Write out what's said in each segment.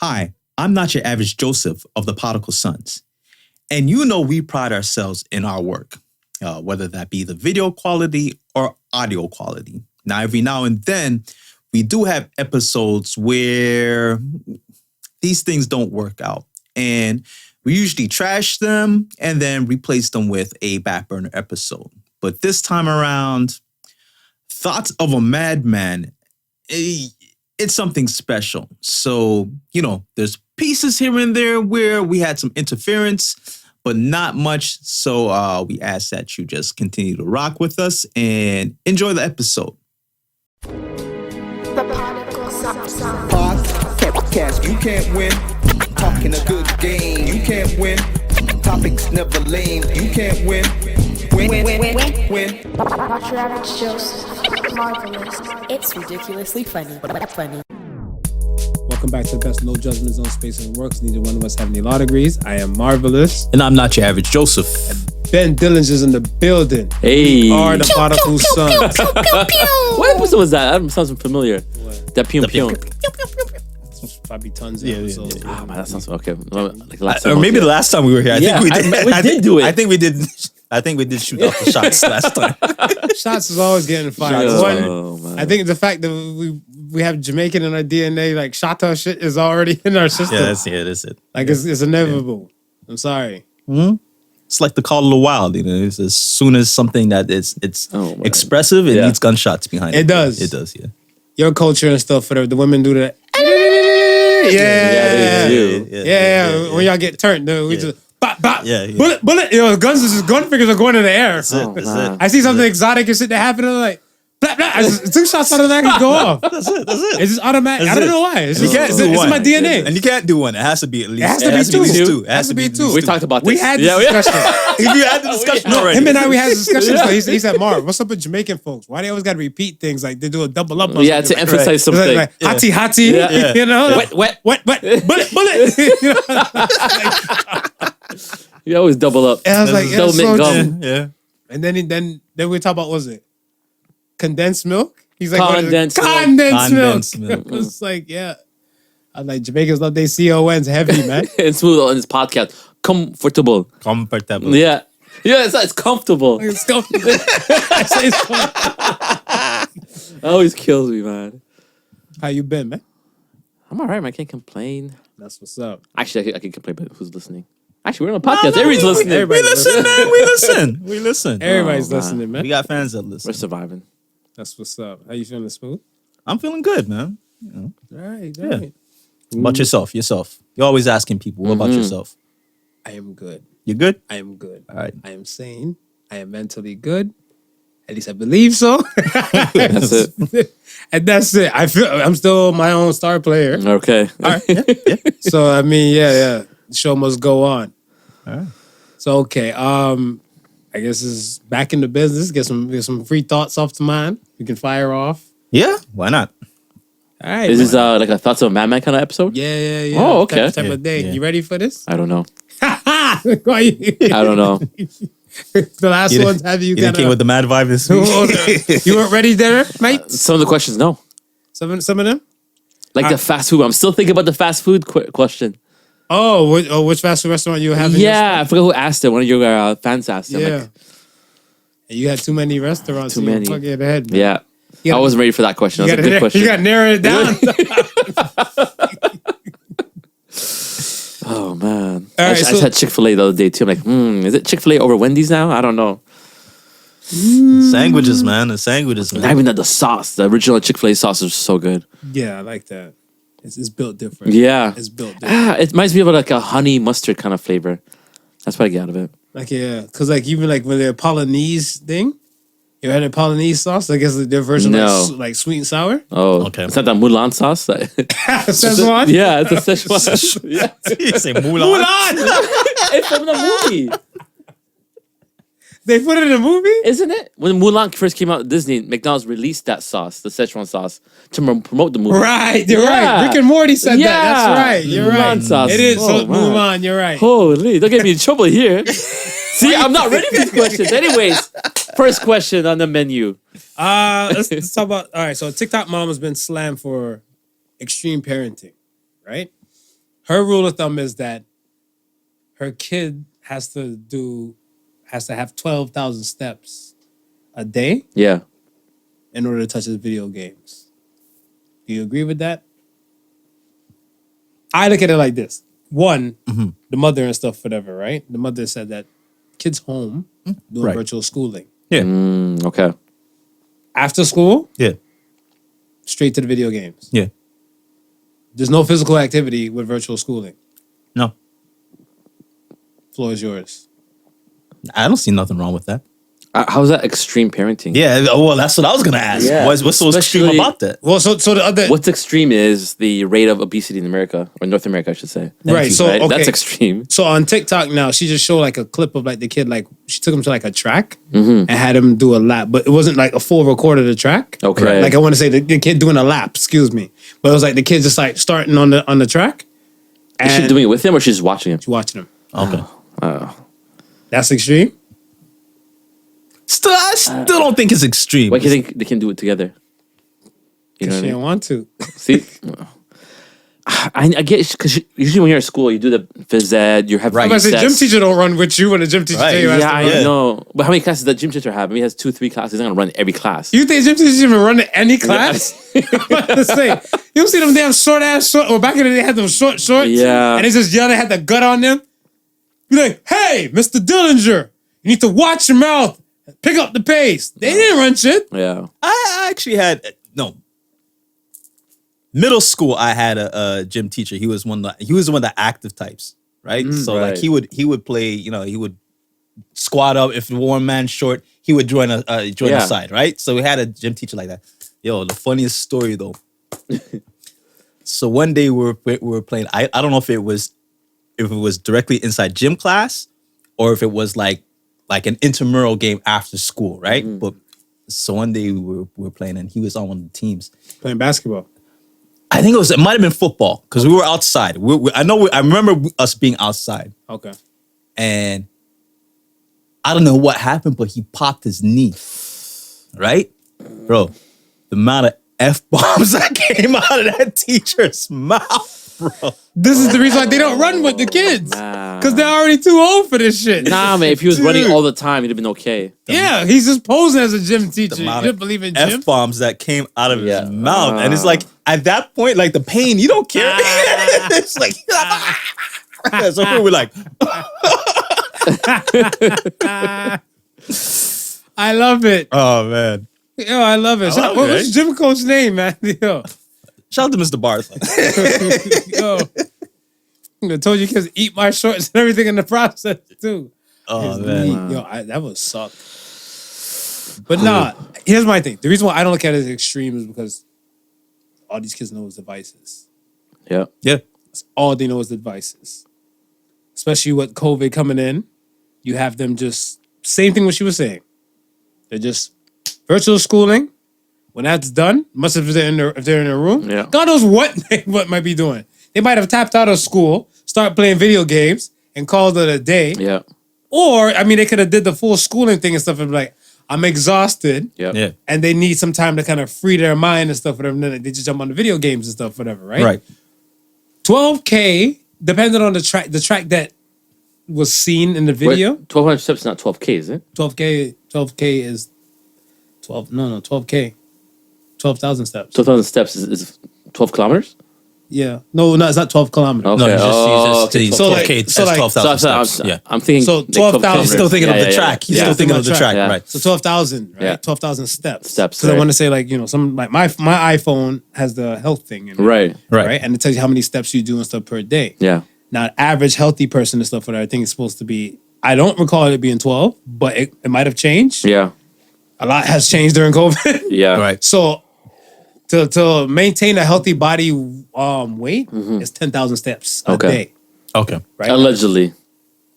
Hi, I'm not your average Joseph of the Podical Sons. And you know we pride ourselves in our work, whether that be the video quality or audio quality. Now, every now and then, we do have episodes where these things don't work out. And we usually trash them and then replace them with a back burner episode. But this time around, Thoughts of a Madman, it's something special. So, there's pieces here and there where we had some interference, but not much. So we ask that you just continue to rock with us and enjoy the episode. The Podical Sons. Podcast, you can't win. Talking a good game, you can't win. Topics never lame, you can't win. Win. Not your average Joseph. Marvelous. It's ridiculously funny. Welcome back to the best no judgment zone space in the works. Neither one of us have any law degrees. I am Marvelous. And I'm not your average Joseph. Ben Dillinger's in the building. Hey. We are the Podical Sons. What episode was that? That sounds familiar. What? That pew pew. Probably tons of episodes. Oh, man, that sounds okay. Like last Or time maybe the last time we were here. I think we did. we did do it. I think we did shoot off the shots last time. Shots is always getting fired. Man. I think the fact that we have Jamaican in our DNA, like Shatta shit is already in our system. Yeah, that's it. Like it's inevitable. I'm sorry. It's like the call of the wild. It's as soon as something that it's expressive, it needs gunshots behind it. It does. It does, yeah. Your culture and stuff, for the women do that. Yeah, they do. Yeah. When y'all get turned, we just bop, bop, Yeah. bullet. Gun fingers are going in the air. That's it. I see something exotic and shit that happened, and I'm like, blah, blah. Two shots out of that can go off. That's it. It's just automatic. I don't know why. It's You can't do it's one. my DNA. And you can't do one. It has to be at least. It has to be two. It has to be two. two. We talked about this. We had this discussion. If you had the discussion already. Him and I, we had this discussion. So he said, Marv, what's up with Jamaican folks? Why they always got to repeat things like they do a double up? Yeah, to emphasize something. Like hotty, Yeah. you know? Wet. Bullet. You know? You always double up. And I was like, double mint gum. Yeah. And then we talk about, what was it? Condensed milk? He's like, Condensed milk. Condensed milk. It was like, yeah. I'm like, Jamaicans love their CONs heavy, man. And smooth on this podcast. Comfortable. Comfortable. Yeah. Yeah, it's comfortable. It's comfortable. I say it's comfortable. That always kills me, man. How you been, man? I'm all right, man. I can't complain. That's what's up. Actually, I can complain, but who's listening? Actually, we're on a podcast. Everybody's listening. everybody- We listen, man. We listen. Everybody's man. listening, man. We got fans that listen. We're surviving. That's what's up. How you feeling, Smooth? I'm feeling good, man. All right. Yeah. About yourself. You're always asking people, what about yourself? I am good. You good? I am good. All right. I am sane. I am mentally good. At least I believe so. That's it. And that's it. I feel I'm still my own star player. Okay. All right. So I mean, yeah. The show must go on. All right. So okay. I guess it's back in the business. Get some free thoughts off the mind. We can fire off. Yeah? Why not? All right. Is this man. like a Thoughts of a Madman kind of episode? Yeah. Oh, okay. Type of day. Yeah. You ready for this? I don't know. Why you- I don't know. The last ones have you You came with the mad vibe this week. You weren't ready there, mate? Some of the questions, no. Some of them? Like the fast food. I'm still thinking about the fast food question. Which fast food restaurant you having? Yeah, I forgot who asked it. One of your fans asked it. Yeah. Like, And you had too many restaurants. Too so you many. Fuck your head. yeah. You I gotta- wasn't ready for that question. You That was a good question. You got to narrow it down. Oh, man. All I right, just had Chick-fil-A the other day, too. I'm like, is it Chick-fil-A over Wendy's now? I don't know. Sandwiches, man. The sandwiches, Not man. even the sauce. The original Chick-fil-A sauce is so good. Yeah, I like that. It's built different. Yeah. It's built different. It reminds me of like a honey mustard kind of flavor. That's what I get out of it. Like, yeah. Because, like, even like when they're Polynese thing, you had a Polynese sauce? I guess their version No. like sweet and sour? Oh, Okay. It's not that Mulan sauce. Szechuan? Yeah, it's a Szechuan. Yeah. You say Mulan. It's from the movie, They put it in a movie? isn't it? When Mulan first came out, Disney, McDonald's released that sauce, the Szechuan sauce, to promote the movie. Right, you're Yeah. right. Rick and Morty said that. That's Yeah. right. You're Mulan right. sauce. It is. Oh, So man. Mulan, you're right. Holy, don't get me in trouble here. See, I'm not ready for these questions. Anyways, first question on the menu. Let's talk about. All right, so TikTok mom has been slammed for extreme parenting, right? her rule of thumb is that her kid has to have 12,000 steps a day Yeah. in order to touch his video games. Do you agree with that? I look at it like this. One, the mother and stuff, whatever, right? The mother said that kids home doing Right. virtual schooling. Yeah. Okay. After school, Yeah. straight to the video games. Yeah. There's no physical activity with virtual schooling. No. Floor is yours. I don't see nothing wrong with that. How's that extreme parenting? Yeah. Well, that's what I was gonna ask. Yeah. What's so extreme Especially- about that? Well, so the other What's extreme is the rate of obesity in America, or North America, I should say. right. you. So Right? okay. That's extreme. So on TikTok now, she just showed like a clip of like the kid, like she took him to like a track and had him do a lap, but it wasn't like a full record of the track. Okay. Like I want to say the kid doing a lap, excuse me, but it was like the kid just like starting on the track. Is she and doing it with him, or she's watching him? watching him? Okay. That's extreme. I still don't think it's extreme. Why do you think they can do it together? You know She what I didn't mean? want to. See, I get because usually when you're at school, you do the phys ed. You're having Right. I'm about to say, gym recess. teacher don't run with you when the gym teacher Right. tell you. Yeah, I Yeah. know. But how many classes does the gym teacher have? I mean, he has 2-3 classes. He's not gonna run every class. You think gym teachers even run any class? I'm about to say, you see them damn short. Or back in the day, they had them shorts. Yeah. And they just yelled, they had the gut on them. Be like, hey, Mr. Dillinger, you need to watch your mouth. Pick up the pace. They didn't run shit. Yeah. I actually had middle school. I had a gym teacher. He was one of the active types, right? So like right. he would play. He would squat up if the one man short. He would join the Yeah. side, right? So we had a gym teacher like that. Yo, the funniest story though. So one day we were playing. I don't know if it was directly inside gym class or if it was like an intramural game after school, right? But so one day we were playing and he was on one of the teams. Playing basketball. I think it might have been football because we were outside. I remember us being outside Okay. and I don't know what happened, but he popped his knee, right? Bro, the amount of F-bombs that came out of that teacher's mouth, bro. This is the reason why they don't run with the kids. Because they're already too old for this shit. Nah, man. If he was running Dude. all the time, he'd have been okay. Yeah, he's just posing as a gym teacher. You amount didn't of believe in gym? F-bombs that came out of Yeah. his mouth. And it's like, at that point, like the pain, you don't care. It's like, so we were like, I love it. oh, man. Yo, I love it. love it, What's right? the gym coach's name, man? Yo. Shout out to Mr. Barth. Yo. I told you kids to eat my shorts and everything in the process, too. Oh, man. Yo, that would suck. But nah, here's my thing. The reason why I don't look at it as extreme is because all these kids know is devices. Yeah. Yeah. That's all they know is the devices. Especially with COVID coming in, you have them just, same thing what she was saying. They're just virtual schooling. When that's done, must have if they're in their room. Yeah. God knows what they might be doing. They might have tapped out of school, start playing video games, and called it a day. Yeah. Or, I mean, they could have did the full schooling thing and stuff and be like, I'm exhausted. Yeah. Yeah. And they need some time to kind of free their mind and stuff, whatever. And then they just jump on the video games and stuff, whatever, right? Right. 12K, depending on the track that was seen in the video. 1,200 steps is not 12K, is it? 12K is 12K. 12,000 steps. 12,000 steps is 12 kilometers? Yeah. No, it's not 12 kilometers. Okay. No, he's just So, like- 12K, so, like- 12,000 So steps. Yeah. I'm thinking. So, like 12 12,000. He's still thinking of the track. He's Yeah, still thinking of the track, Yeah. right? So 12,000, right? Yeah. 12,000 steps. Steps, Because I right. want to say, like, some like my iPhone has the health thing in it, Right. Right. And it tells you how many steps you do and stuff per day. Yeah. Now, an average healthy person and stuff, what I think is supposed to be, I don't recall it being 12, but it might have changed. Yeah. A lot has changed during COVID. Yeah. Right. So to maintain a healthy body weight is 10,000 steps a Okay. day. Okay. Right? Allegedly.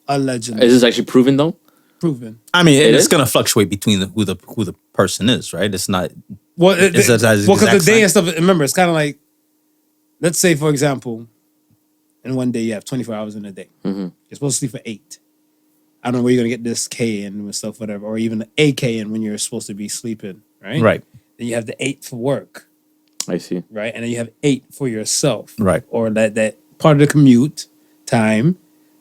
Allegedly. Is this actually proven though? Proven. I mean, It it's is? going to fluctuate between who the person is, right? It's not. Well, Is that because exact the day science? and stuff, remember, it's kind of like, let's say, for example, in one day you have 24 hours in a day. You're supposed to sleep for 8. I don't know where you're going to get this K in and stuff, whatever, or even a K in when you're supposed to be sleeping, right? Right. Then you have the 8 for work, I see. right? And then you have 8 for yourself. Right. Or that part of the commute time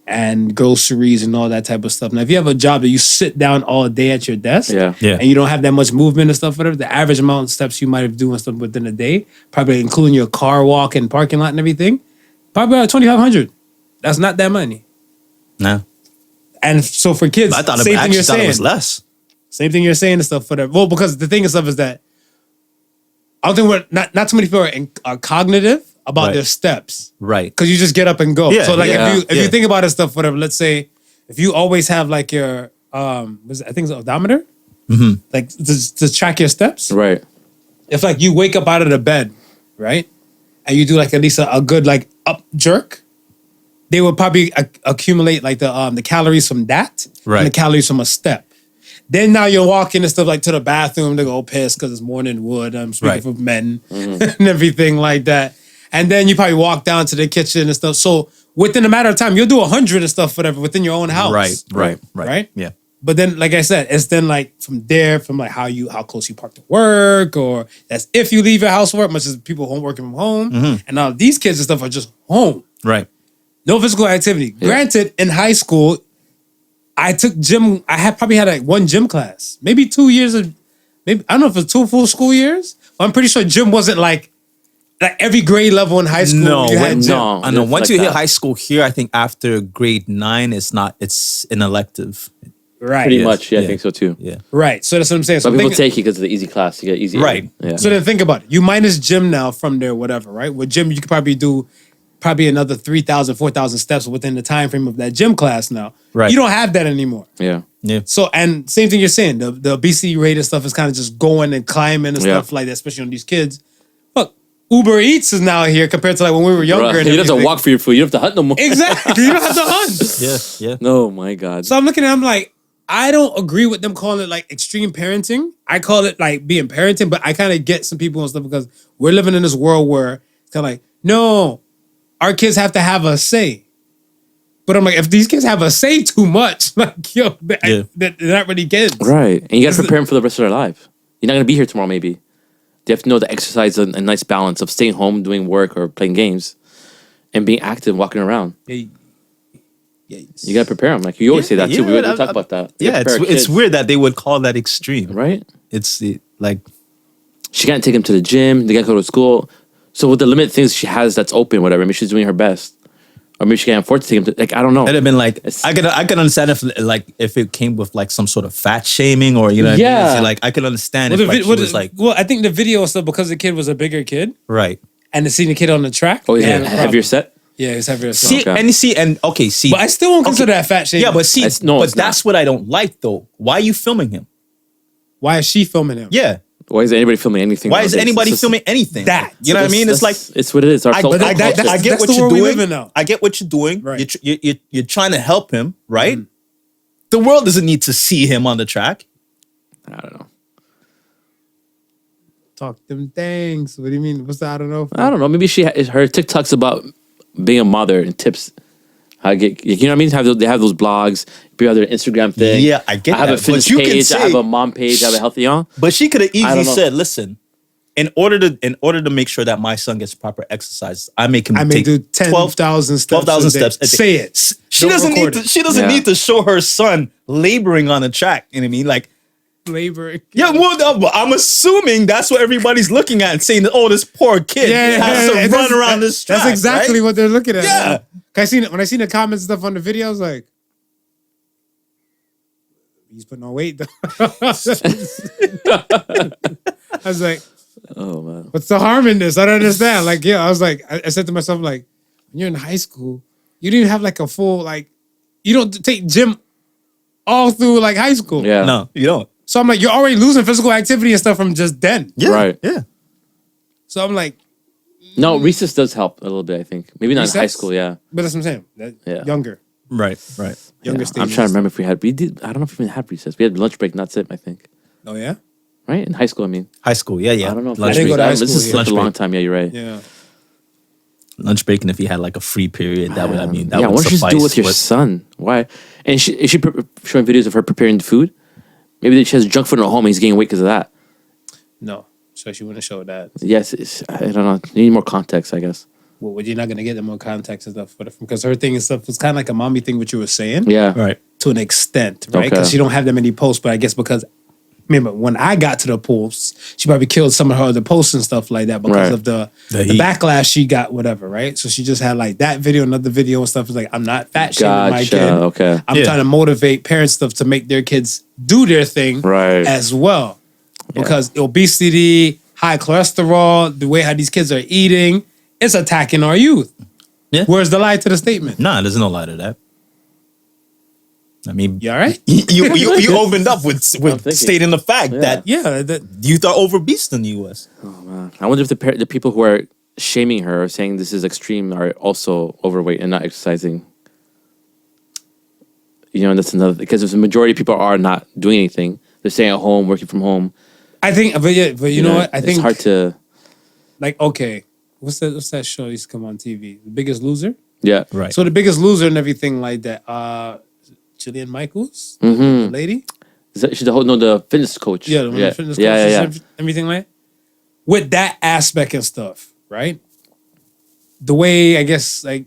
and groceries and all that type of stuff. Now, if you have a job that you sit down all day at your desk Yeah. and you don't have that much movement and stuff, whatever, the average amount of steps you might have doing stuff within a day, probably including your car walk and parking lot and everything, probably about 2,500. That's not that money. No. And so for kids, I thought same thing you're thought it saying. was less. Same thing you're saying and stuff for that. Well, because the thing and stuff is that I don't think we're not too many people are cognitive about Right. their steps. Right. Because you just get up and go. Yeah, So like yeah, if you think about it stuff, whatever, let's say if you always have like your I think it's an odometer, like to track your steps. Right. If like you wake up out of the bed, right, and you do like at least a good like up jerk, they would probably accumulate like the calories from that Right. and the calories from a step. Then now you're walking and stuff like to the bathroom to go piss because it's morning wood. I'm speaking Right. for men and everything like that. And then you probably walk down to the kitchen and stuff. So within a matter of time, you'll do 100 and stuff, whatever, within your own house. Right. Yeah. But then, like I said, it's then like from there, from like how close you park to work, or that's if you leave your house for work, much as people home working from home. And now these kids and stuff are just home. Right. No physical activity. Granted, in high school, I took gym. I probably had like one gym class, maybe 2 years of, maybe I don't know if it's 2 full school years. But I'm pretty sure gym wasn't like every grade level in high school. No, you had gym. no. I know. It's Once like you hit that. high school here, I think after grade 9, it's an elective. Right. Pretty Yes, much. Yeah, I yeah. think so too. Yeah. Right. So that's what I'm saying. So But people think- take it because of the easy class. You get easy. Right. Yeah. So then think about it. You minus gym now from there, whatever, right? With gym, you could probably do another 3,000, 4,000 steps within the time frame of that gym class now. Right. You don't have that anymore. Yeah. Yeah. So, and same thing you're saying, the obesity rate and stuff is kind of just going and climbing and Yeah. stuff like that, especially on these kids. Look, Uber Eats is now here compared to like when we were younger. Right. And You don't have to everything. walk for your food. You don't have to hunt no more. Exactly. You don't have to hunt. Yeah. Yeah. No, my God. So I'm looking at them like, I don't agree with them calling it like extreme parenting. I call it like being parenting, but I kind of get some people and stuff because we're living in this world where it's kind of like, no, our kids have to have a say. But I'm like, if these kids have a say too much, like, yo, they're not really kids. Right. And you got to prepare them for the rest of their life. You're not going to be here tomorrow, maybe. They have to know the exercise and a nice balance of staying home, doing work, or playing games, and being active, walking around. You got to prepare them. Like you always say that too. We talk about that. You Yeah, gotta prepare it's kids, weird that they would call that extreme. right? It's like She can't take them to the gym. They got to go to school. So with the limited things she has that's open, whatever, maybe she's doing her best. Or maybe she can't afford to take them to, like, I don't know. it'd have been like It's- I could understand if it came with like some sort of fat shaming or you know what I mean? Yeah. So, like I could understand Well, if like, she was like well, I think the video stuff because the kid was a bigger kid right. and to see the kid on the track. Oh, they yeah. had a problem. Heavier set? Yeah, it's heavier. See Okay. and But I still won't consider that fat shaming. yeah, but see, It's- no, but it's not. that's what I don't like though. Why are you filming him? why is she filming him? Yeah. Why is anybody filming anything? Why is nowadays? anybody It's just- filming anything? That. You know what I mean? It's like it's what it is. Our I, culture. I, that- I get that's what the you're world we doing. live in now. I get what you're doing. Right. You're trying to help him, right? The world doesn't need to see him on the track. I don't know. Talk them things. What do you mean? What's that? I don't know. I don't know. Maybe her TikTok's about being a mother and tips how to get. You know what I mean? They have those blogs. People have their Instagram thing. Yeah, I get I have that, a but fitness you can page. I say- have a mom page. I have a healthy on. But she could have I easily don't know. said, "Listen, in order to make sure that my son gets proper exercise, I make him I may take do 10,000 steps. 12,000 a day. steps. a day." Say it. She Don't doesn't need record to. it. She doesn't Yeah. need to show her son laboring on the track. You know what I mean? Like, Labor. yeah. Well, I'm assuming that's what everybody's looking at and saying, "Oh, this poor kid has to run around this track." That's exactly right? what they're looking at. Yeah. When I seen the comments and stuff on the video, I was like, he's putting on weight though. I was like, Oh man. what's the harm in this? I don't understand. Like, yeah, I was like, I said to myself, like, when you're in high school, you didn't have like a full, like, you don't take gym all through like high school. Yeah. No, you don't. So I'm like, you're already losing physical activity and stuff from just then. Yeah. Right. Yeah. So I'm like, No, recess does help a little bit. I think maybe not in high Recess? school. Yeah. but that's what I'm saying. Yeah. Younger Right. younger I'm stages. trying to remember if we did. I don't know if we even had recess. We had lunch break. And that's it. I think. Oh yeah? Right in high school. I mean. High school. Yeah. I don't know. If Lunch I didn't break. go to high This school, is yeah. such Lunch a long break. time. Yeah, you're right. Yeah. Lunch break, and if you had like a free period, that would that Yeah, would what did you suffice. do with your But- son? Why? And is she showing videos of her preparing the food? Maybe she has junk food at home and he's gaining weight because of that. No. So she wouldn't show that. Yes, I don't know. You need more context, I guess. Well, you're not gonna get them more contacts and stuff because her thing and stuff was kind of like a mommy thing, what you were saying. Yeah. Right. To an extent, right? Okay. Because she don't have that many posts, but I guess because remember when I got to the posts, she probably killed some of her other posts and stuff like that because Right. of the heat. backlash she got, whatever, right? So she just had like that video, another video and stuff. It's like I'm not fat shaming my Gotcha. kid. Okay. I'm Yeah. trying to motivate parents stuff to make their kids do their thing Right. as well. Because obesity, high cholesterol, the way how these kids are eating, it's attacking our youth. Yeah. Where's the lie to the statement? Nah, there's no lie to that. I mean, You all right? you opened up with thinking. stating the fact that Yeah. That, youth are overbeast in the U.S. I wonder if the people who are shaming her, saying this is extreme, are also overweight and not exercising. You know, that's another, because the majority of people are not doing anything. They're staying at home, working from home. I think, but you know what? I think it's hard to. like okay, what's that show used to come on TV? The Biggest Loser. Yeah. Right. So The Biggest Loser and everything like that. Jillian Michaels, Mm-hmm. the lady. She's the fitness coach. Yeah, the fitness coach, Yeah. everything like with that aspect and stuff, right? The way I guess like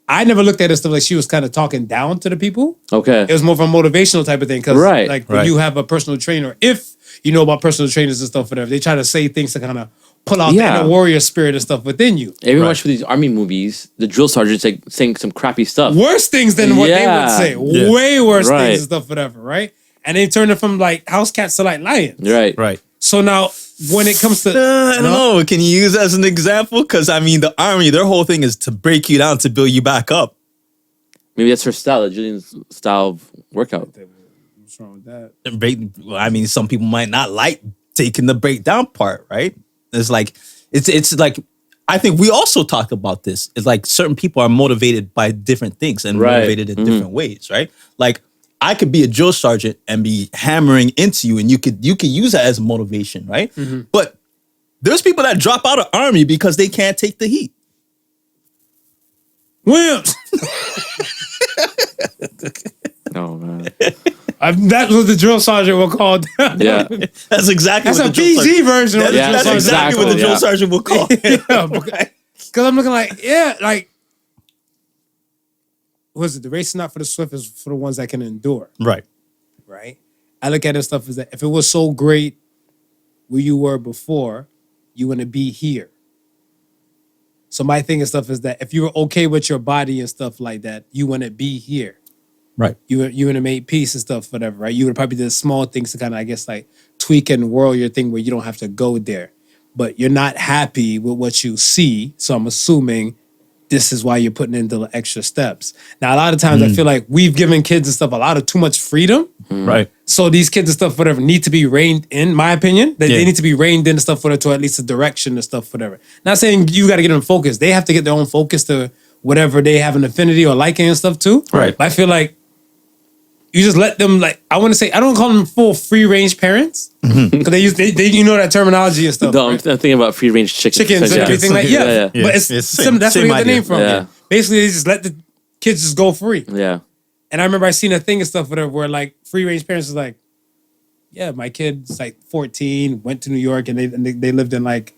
I never looked at it stuff like she was kind of talking down to the people. Okay. It was more of a motivational type of thing because Right, like when right. you have a personal trainer, if you know about personal trainers and stuff, whatever, they try to say things to kind of pull out the inner warrior spirit and stuff within you. Everyone watch these army movies. The drill sergeant's like saying some crappy stuff. Worse things than what they would say. Yeah. Way worse Right. things and stuff, whatever, right? And they turned it from like house cats to like lions. Right. Right. So now when it comes to I don't know. Can you use as an example? Because I mean, the army, their whole thing is to break you down to build you back up. Maybe that's her style, Julian's style of workout. what's wrong with that? And well, I mean, some people might not like taking the breakdown part, right? It's like it's like I think we also talked about this. It's like certain people are motivated by different things and Right. motivated in different ways, right? Like I could be a drill sergeant and be hammering into you, and you could use that as motivation, right? But there's people that drop out of army because they can't take the heat. Williams. Oh man. That's what the drill sergeant will call them. Yeah. That's exactly That's what a the drill PG sergeant- version of the Yeah, drill That's sergeant. exactly what the drill yeah. sergeant will call. Because I'm looking like, yeah, like, was it the race not for the swift is for the ones that can endure, Right. right? I look at this stuff as that if it was so great where you were before, you want to be here. So my thing and stuff is that if you were okay with your body and stuff like that, you want to be here. Right. You want to make peace and stuff, whatever, right? You would probably do the small things to kind of, I guess, like tweak and whirl your thing where you don't have to go there. But you're not happy with what you see. So I'm assuming this is why you're putting in the extra steps. Now, a lot of times I feel like we've given kids and stuff a lot of too much freedom. Right. So these kids and stuff, whatever, need to be reined in, my opinion. They Yeah. need to be reined in and stuff, whatever, to at least a direction and stuff, whatever. Not saying you got to get them focused. They have to get their own focus to whatever they have an affinity or liking and stuff too. Right. But I feel like you just let them, like, I want to say, I don't call them full free range parents because they you know that terminology and stuff. No, I'm right? thinking about free range chickens. Chickens and Yeah. everything like Yeah. But it's It's some, that's same where they get the idea. name from. Yeah. Basically, they just let the kids just go free. Yeah. And I remember I seen a thing and stuff where like free range parents was like, yeah, my kid's like 14, went to New York, and they lived in like,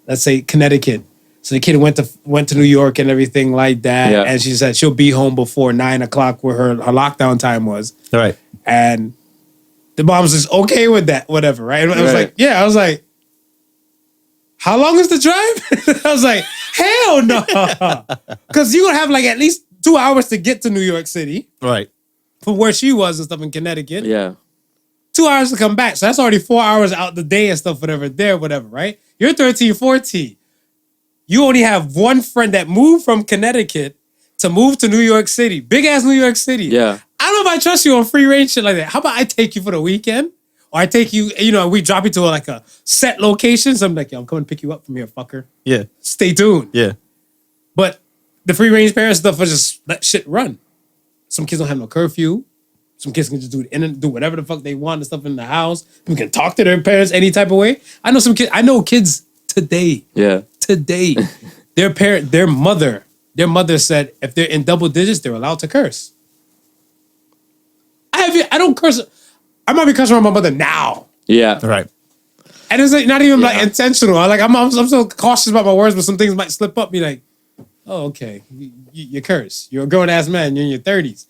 let's say Connecticut. So the kid went to New York and everything like that. Yeah. And she said she'll be home before 9:00 where her lockdown time was. Right. And the mom's just okay with that, whatever, right? And I was Right. like, yeah, I was like, how long is the drive? I was like, hell no. Because you're going to have like at least 2 hours to get to New York City Right. from where she was and stuff in Connecticut. Yeah. 2 hours to come back. So that's already 4 hours out the day and stuff, whatever, right? You're 13, 14. You only have one friend that moved from Connecticut to move to New York City. Big ass New York City. Yeah. I don't know if I trust you on free range shit like that. How about I take you for the weekend? Or I take you, we drop you to like a set location. So I'm like, yo, I'm coming to pick you up from here, fucker. Yeah. Stay tuned. Yeah. But the free range parent stuff was just let shit run. Some kids don't have no curfew. Some kids can just do whatever the fuck they want and stuff in the house. People can talk to their parents any type of way. I know kids today. Yeah. Today, their mother said if they're in double digits, they're allowed to curse. I don't curse. I might be cursing around my mother now, Yeah. Right. and it's like not even like intentional. I'm so cautious about my words, but some things might slip up. Be like, Oh, okay. You curse. You're a grown ass man. You're in your 30s.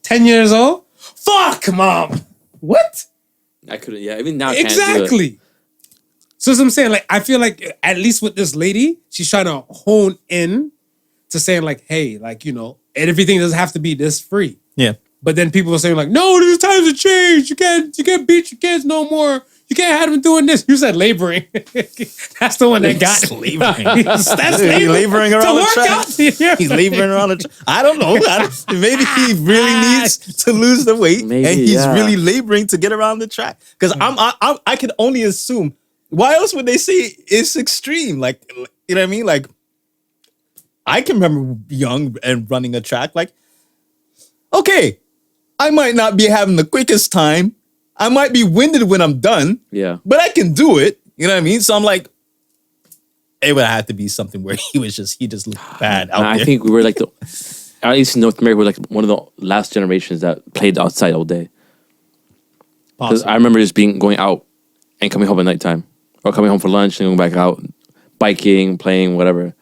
10 years old? Fuck, mom. What? I couldn't. Yeah, even now I can't do it. Exactly. So that's what I'm saying. Like, I feel like at least with this lady, she's trying to hone in to saying like, hey, like, you know, and everything doesn't have to be this free. Yeah. But then people are saying like, no, these times have changed. You can't beat your kids no more. You can't have them doing this. You said laboring. That's the one that got Laboring. That's He's laboring To around the work track. out. Yeah. He's laboring around the track. I don't know. Maybe he really needs to lose the weight, Maybe, and he's yeah. really laboring to get around the track. Because I can only assume. Why else would they say it's extreme? Like, you know what I mean? Like, I can remember young and running a track. Like, okay, I might not be having the quickest time. I might be winded when I'm done. Yeah. But I can do it. You know what I mean? So I'm like, it would have to be something where he just looked bad out I there. think we were like at least in North America, we're like one of the last generations that played outside all day. Because I remember just going out and coming home at nighttime, or coming home for lunch and going back out, biking, playing, whatever.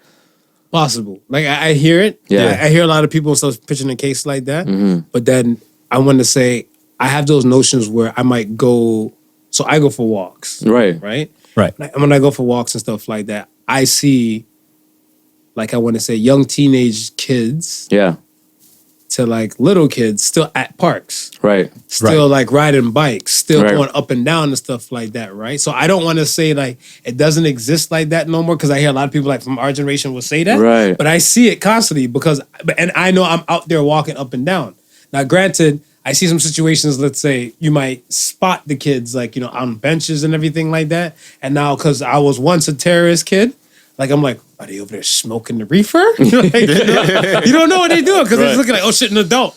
Possible. Like I hear it. Yeah. I hear a lot of people start pitching a case like that. But then I want to say I have those notions where I might go. So I go for walks. Right. Right. Right. And when I go for walks and stuff like that, I see, like I want to say, young teenage kids Yeah. to like little kids still at parks. Right. Still like riding bikes, still Right. going up and down and stuff like that, right? So I don't want to say like it doesn't exist like that no more because I hear a lot of people like from our generation will say that, Right. But I see it constantly and I know I'm out there walking up and down. Now, granted, I see some situations. Let's say you might spot the kids like on benches and everything like that, and now because I was once a terrorist kid. Like, I'm like, are they over there smoking the reefer? You don't know what they're doing because they're just looking like, oh shit, an adult.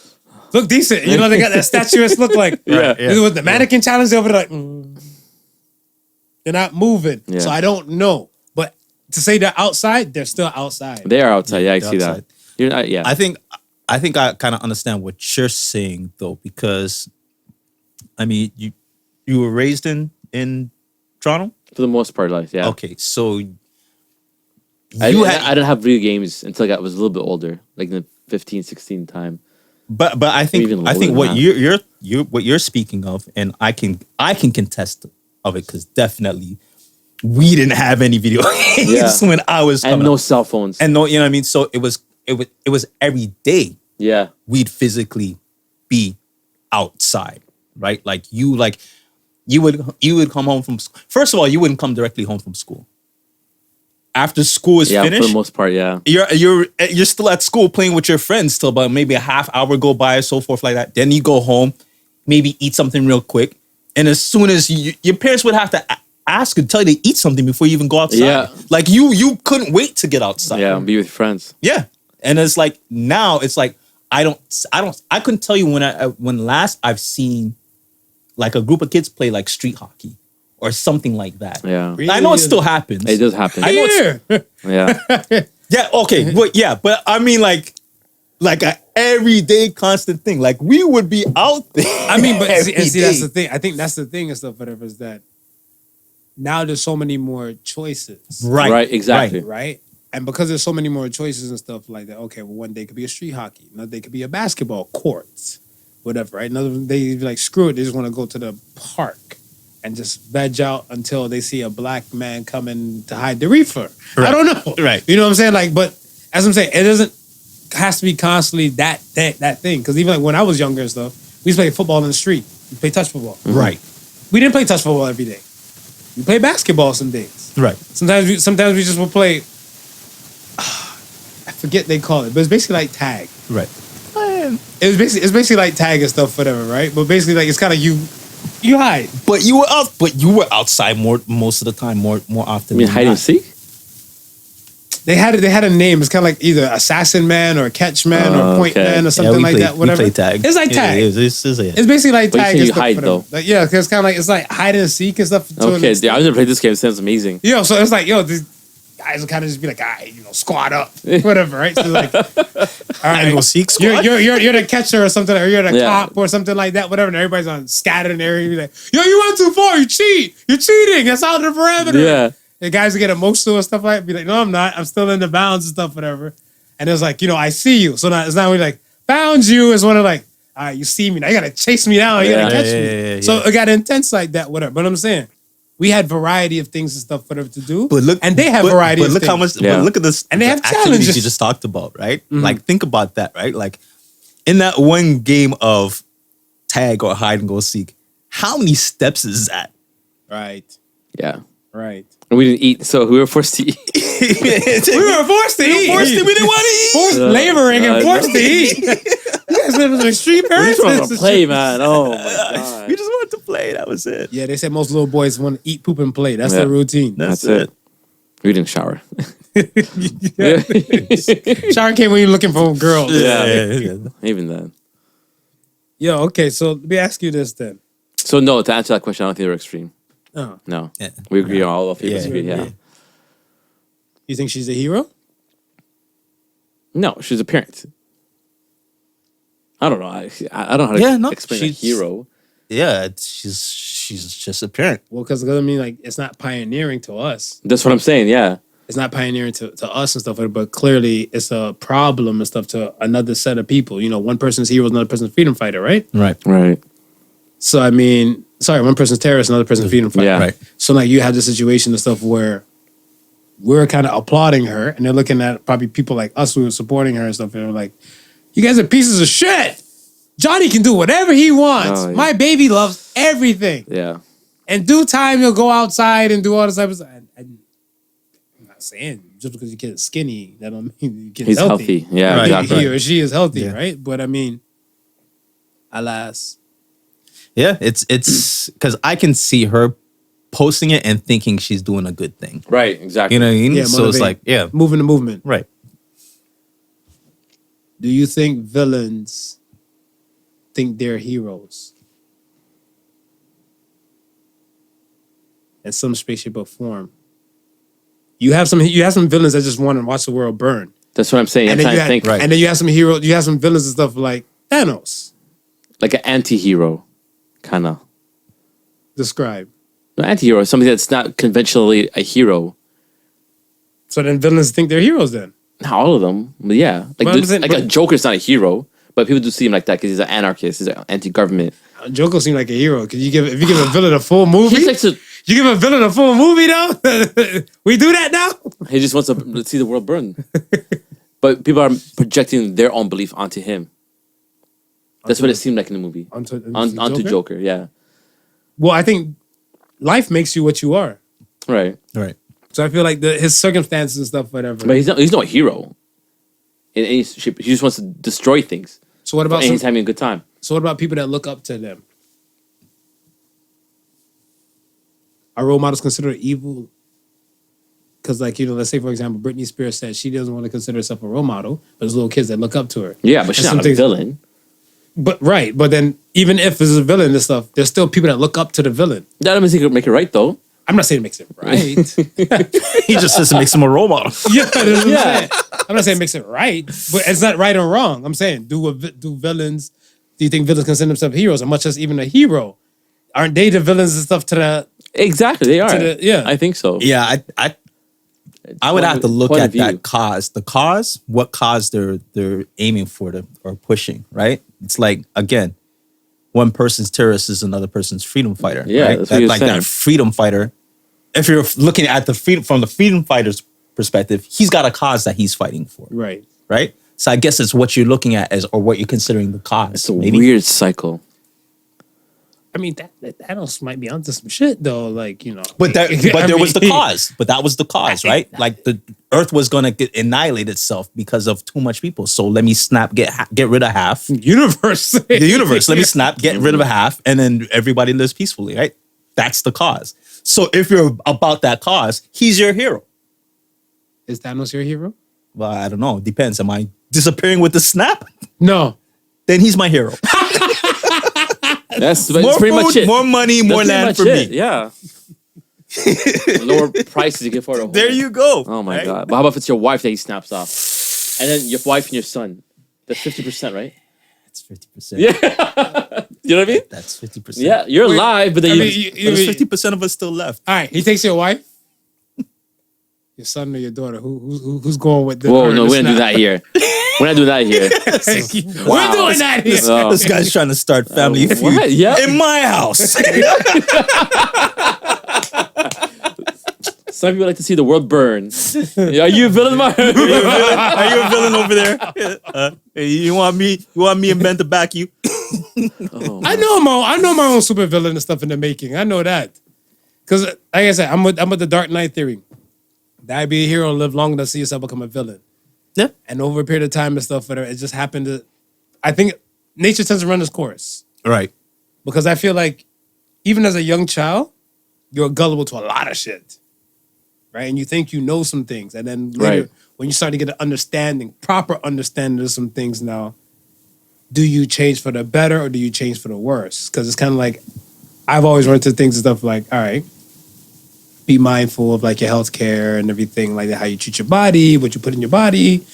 Look decent. They got that statuesque look like. Yeah. This is what the mannequin challenge, they're over there like, they're not moving. Yeah. So I don't know. But to say they're outside, they're still outside. They are outside. Yeah, I They're see outside. that. You're not, yeah. I think I kind of understand what you're saying though, because I mean you were raised in Toronto? For the most part, like, yeah. Okay, so I you had, didn't have video games until I was a little bit older, like in the 15, 16 time. but I think Even I think older what than you're what you're speaking of, and I can contest of it because definitely we didn't have any video games Yeah. when I was And coming no up. cell phones. And no, you know what I mean. So it was every day yeah. we'd physically be outside, right? Like you would come home from first of all, you wouldn't come directly home from school. After school is Yeah, for finished, the most part, yeah. you're still at school playing with your friends till about maybe a half hour go by or so forth like that. Then you go home, maybe eat something real quick, and as soon as your parents would have to ask and tell you to eat something before you even go outside. Yeah. Like you couldn't wait to get outside. Yeah, be with your friends. Yeah. And it's like now it's like I couldn't tell you when last I've seen like a group of kids play like street hockey or something like that. Yeah. I know it still happens. It does happen. I know it's, Yeah. yeah, okay. Well, yeah, but I mean like a everyday constant thing. Like we would be out there. I mean, but every see that's day. the thing. I think that's the thing and stuff, whatever, is that now there's so many more choices. Right, exactly. Right? And because there's so many more choices and stuff like that, okay, well, one day could be a street hockey, another day could be a basketball courts, whatever, right? Another day, be like, screw it, they just want to go to the park and just veg out until they see a black man coming to hide the reefer. I don't know. Right. You know what I'm saying? Like, but as I'm saying, it has to be constantly that thing. Because even like when I was younger and stuff, we used to play football in the street. We play touch football. Right. We didn't play touch football every day. We play basketball some days. Right. Sometimes we just will play. I forget they call it, but it's basically like tag. Right. It's basically like tag and stuff, whatever, right? But basically, like it's kind of you hide. But you were outside most of the time, more often. I mean, than hide not. and seek? They had a name. It's kind of like either assassin man or catch man or point okay. man or something like that. Whatever. We play tag. It's like tag. It's It's basically like But you tag. say and you stuff, hide, whatever. though. Like, yeah, because it's kind of like it's like hide and seek and stuff. to an Okay, extent. I've never played this game. It sounds amazing. Yo, so it's like, these guys will kind of just be like, squat up, whatever, right? So like, all right, go seek squad? You're the catcher or something, or you're the Yeah. cop or something like that, whatever. And everybody's on scattered in the area. You're like, yo, you went too far. You cheat. You're cheating. That's out of the parameter. Yeah. The guys will get emotional and stuff like that. Be like, no, I'm not. I'm still in the bounds and stuff, whatever. And it's like, I see you. So now it's not really like, found you. It's one of like, all right, you see me. Now you got to chase me down. You got to catch me. Yeah. So it got intense like that, whatever. But I'm saying, we had variety of things and stuff, whatever to do. But look, and they have variety of look things. how much. Yeah. But look at this. And they have activities challenges. you just talked about, right? Like, think about that, right? Like, in that one game of tag or hide and go seek, how many steps is that? Right. Yeah. Right. And we didn't eat, so we were forced to eat. We were forced to eat. We didn't want to eat. Forced laboring and forced to eat. You guys live in an extreme We just wanted parents. to play, man. Oh, my God. We just wanted to play. That was it. Yeah, they said most little boys want to eat, poop, and play. That's Yeah. their routine. That's it. it. We didn't shower. Sharon came when you looking for girls. Yeah. Even then. Yo, okay, so let me ask you this then. So, no, to answer that question, I don't think they were extreme. Oh, No. Yeah. We agree on all of it. Yeah. you think she's a hero? No, she's a parent. I don't know. I don't know how to Yeah, no, explain a she's- hero. Yeah, she's just a parent. Well, because I mean, like, it's not pioneering to us. That's what I'm saying, yeah. It's not pioneering to us and stuff, but clearly it's a problem and stuff to another set of people. One person's hero is another person's freedom fighter, right? Right. Right. So, I mean, one person's terrorist, another person's freedom fighter. Yeah. Right. So, like, you have the situation and stuff where we're kind of applauding her, and they're looking at probably people like us who are supporting her and stuff, and they're like, you guys are pieces of shit. Johnny can do whatever he wants. Oh, yeah. My baby loves everything. Yeah. In due time, he'll go outside and do all this type of stuff. I'm not saying just because your kid is skinny, that don't mean your kid's He's healthy. Yeah, Right. exactly. He or she is healthy, Yeah. right? But I mean, alas. Yeah, it's because I can see her posting it and thinking she's doing a good thing. Right, exactly. You know what I mean? Yeah, So it's motivate. like, yeah, Moving the movement. right. Do you think villains think they're heroes? In some space, shape, or form. You have some villains that just want to watch the world burn. That's what I'm saying. I'm And then, trying you to have, think. Right. and then you have some heroes, you have some villains and stuff like Thanos. Like an anti-hero, kind of. Describe. An anti-hero is something that's not conventionally a hero. So then villains think they're heroes then. Not all of them, but yeah. Like, But I'm saying- a but- Joker's not a hero, but people do see him like that because he's an anarchist. He's an anti-government. Joker seemed like a hero. If you give a villain a full movie, He likes to. you give a villain a full movie though. We do that now. He just wants to see the world burn. But people are projecting their own belief onto him. That's what it seemed like in the movie. Onto Joker, yeah. Well, I think life makes you what you are. Right. Right. So I feel like his circumstances and stuff, whatever. But he's not a hero. In any shape. He just wants to destroy things. So what about And he's having a good time. So what about people that look up to them? Are role models considered evil? Because, like, let's say, for example, Britney Spears said she doesn't want to consider herself a role model, but there's little kids that look up to her. Yeah, but she's And not some a things- villain. But then even if there's a villain and stuff, there's still people that look up to the villain. That doesn't make it right, though. I'm not saying it makes it right. He just says it makes him a role model. Yeah, that's what I'm saying. I'm not saying it makes it right, but it's not right or wrong. I'm saying, do villains? Do you think villains consider themselves heroes, or much as even a hero? Aren't they the villains and stuff to the? Exactly, they are. yeah. I think so. Yeah, I would have to look Point at of view. that cause. The cause, what cause they're aiming for or pushing, right? It's like, again, one person's terrorist is another person's freedom fighter. Yeah, right? that's what you're Like saying. that freedom fighter. If you're looking at from the freedom fighter's perspective, he's got a cause that he's fighting for, Right. right? So I guess it's what you're looking at or what you're considering the cause. It's a maybe. weird cycle. I mean, that Thanos might be onto some shit though. Like, But there I was the mean, cause. But that was the cause, right? Like the Earth was gonna annihilate itself because of too much people. So let me get rid of half. Universe. The universe. Let me get rid of a half, and then everybody lives peacefully, right? That's the cause. So if you're about that cause, he's your hero. Is Thanos your hero? Well, I don't know. Depends. Am I disappearing with the snap? No. Then he's my hero. That's More pretty food, much it. more money, more That's land pretty for much it, me. Yeah. Lower prices you get for it. There you go. Oh my right? god! But how about if it's your wife that he snaps off, and then your wife and your son? That's 50%, right? That's 50%. Yeah. You know what I mean? That's 50%. Yeah, you're alive, but then I you. mean, But there's 50% of us still left. all right, he takes your wife. your son or your daughter? Who's going with the? Whoa, no, we're gonna do that here. We're not doing that here. We're doing that here. Oh. This guy's trying to start family feud what? Yeah. in my house. Some people like to see the world burn. Are you a villain, Mark? Are you a villain over there? You want me and Ben to back you? Oh. I know my own supervillain and stuff in the making. I know that. Because, like I said, I'm with the Dark Knight theory. That be a hero and live long enough to see yourself become a villain. Yeah. And over a period of time and stuff, whatever, it just happened to... I think nature tends to run its course. Right. Because I feel like even as a young child, you're gullible to a lot of shit. Right? And you think you know some things. And then later, when you start to get an proper understanding of some things now, do you change for the better or do you change for the worse? Because it's kind of like, I've always run into things and stuff like, all right, be mindful of like your health care and everything like that, how you treat your body, what you put in your body,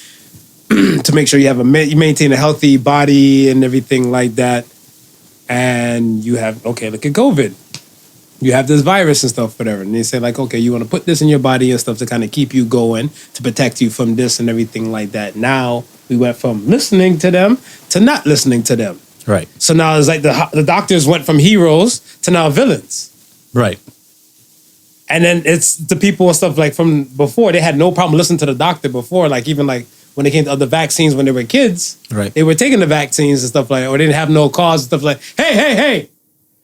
to make sure you maintain a healthy body and everything like that. And you have, okay, look at COVID. You have this virus and stuff, whatever. And they say like, okay, you want to put this in your body and stuff to kind of keep you going, to protect you from this and everything like that. Now we went from listening to them to not listening to them. Right. So now it's like the doctors went from heroes to now villains. Right. And then it's the people and stuff like from before, they had no problem listening to the doctor before. Like even like when they came to other vaccines when they were kids, Right. they were taking the vaccines and stuff like, or they didn't have no cause and stuff like, hey,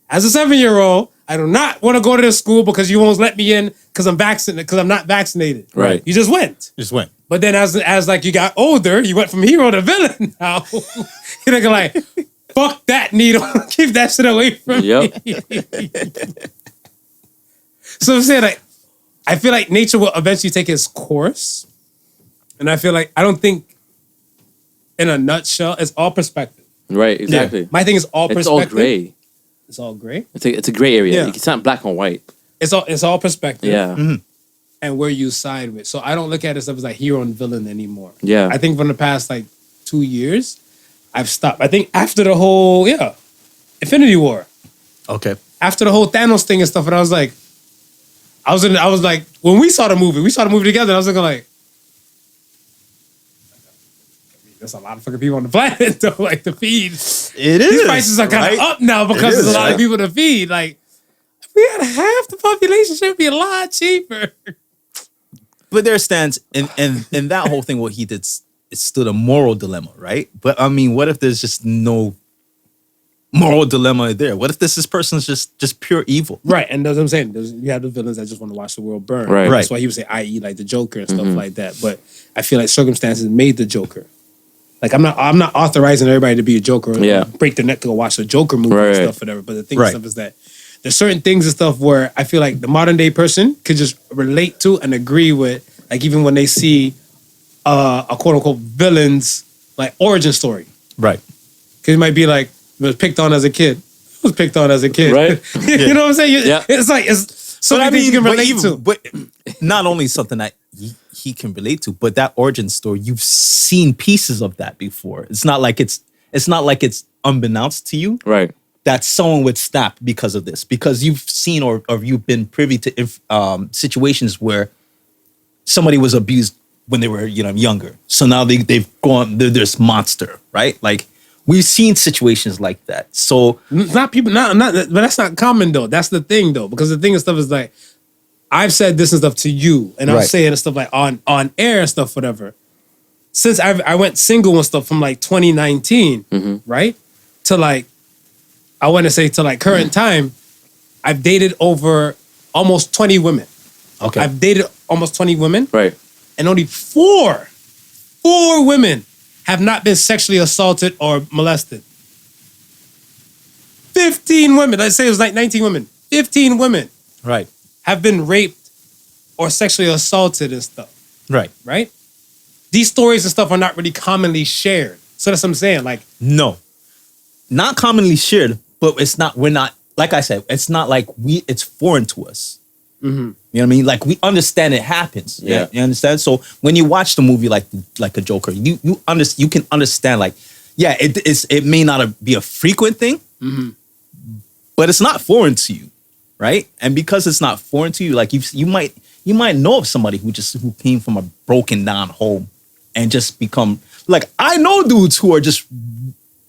as a 7-year-old, I do not want to go to this school because you won't let me in because I'm vaccinated, because I'm not vaccinated. Right. You just went. But then as like you got older, you went from hero to villain now. You're like, fuck that needle. Keep that shit away from me. So I'm saying like, I feel like nature will eventually take its course. And I feel like, I don't think in a nutshell, it's all perspective. Right, exactly. Yeah. My thing is all perspective. It's all gray. It's all gray. It's a gray area. Yeah. It's not black and white. It's all perspective. Yeah. Mm-hmm. And where you side with. So I don't look at it as like hero and villain anymore. Yeah. I think from the past like 2 years, I've stopped. I think after the whole, Infinity War. Okay. After the whole Thanos thing and stuff, and I was like, when we saw the movie together, and I was looking like, there's a lot of fucking people on the planet though, like to feed. It is. These prices are kind of up now because there's a lot of people to feed. Like, if we had half the population, it would be a lot cheaper. But there stands in that whole thing, what he did, it's still a moral dilemma, right? But I mean, what if there's just no moral dilemma there? What if this person's just pure evil? Right, and that's what I'm saying. You have the villains that just want to watch the world burn. Right. That's why he would say, i.e., like the Joker and stuff like that. But I feel like circumstances made the Joker. Like I'm not authorizing everybody to be a Joker or break their neck to go watch a Joker movie and stuff, whatever. But the thing and stuff is that there's certain things and stuff where I feel like the modern day person could just relate to and agree with, like even when they see a quote unquote villain's like origin story. Right. Because it might be like, it was picked on as a kid. It was picked on as a kid. Right. You know what I'm saying? Yeah. It's like, it's so many things you can relate to. But not only something that he can relate to, but that origin story, you've seen pieces of that before. It's not like it's unbeknownst to you. Right. That someone would snap because of this, because you've seen or you've been privy to situations where somebody was abused when they were younger. So now they're this monster, right? Like we've seen situations like that. So not people, not but that's not common though. That's the thing though, because the thing and stuff is like, I've said this and stuff to you, and I'm saying stuff like on air and stuff, whatever. Since I went single and stuff from like 2019, right? To like, I want to say to like current time, I've dated over almost 20 women. okay, I've dated almost 20 women. Right. And only four women have not been sexually assaulted or molested. 15 women, let's say it was like 19 women. 15 women right, have been raped or sexually assaulted and stuff, right. These stories and stuff are not really commonly shared. So that's what I'm saying. Like, No, not commonly shared, but we're not, like I said, it's not like it's foreign to us. You know what I mean? Like we understand it happens. Yeah. You understand? So when you watch the movie like a Joker, you can understand like, yeah, it may not be a frequent thing, but it's not foreign to you, right? And because it's not foreign to you, like you You might know of somebody who came from a broken down home and just become like, I know dudes who are just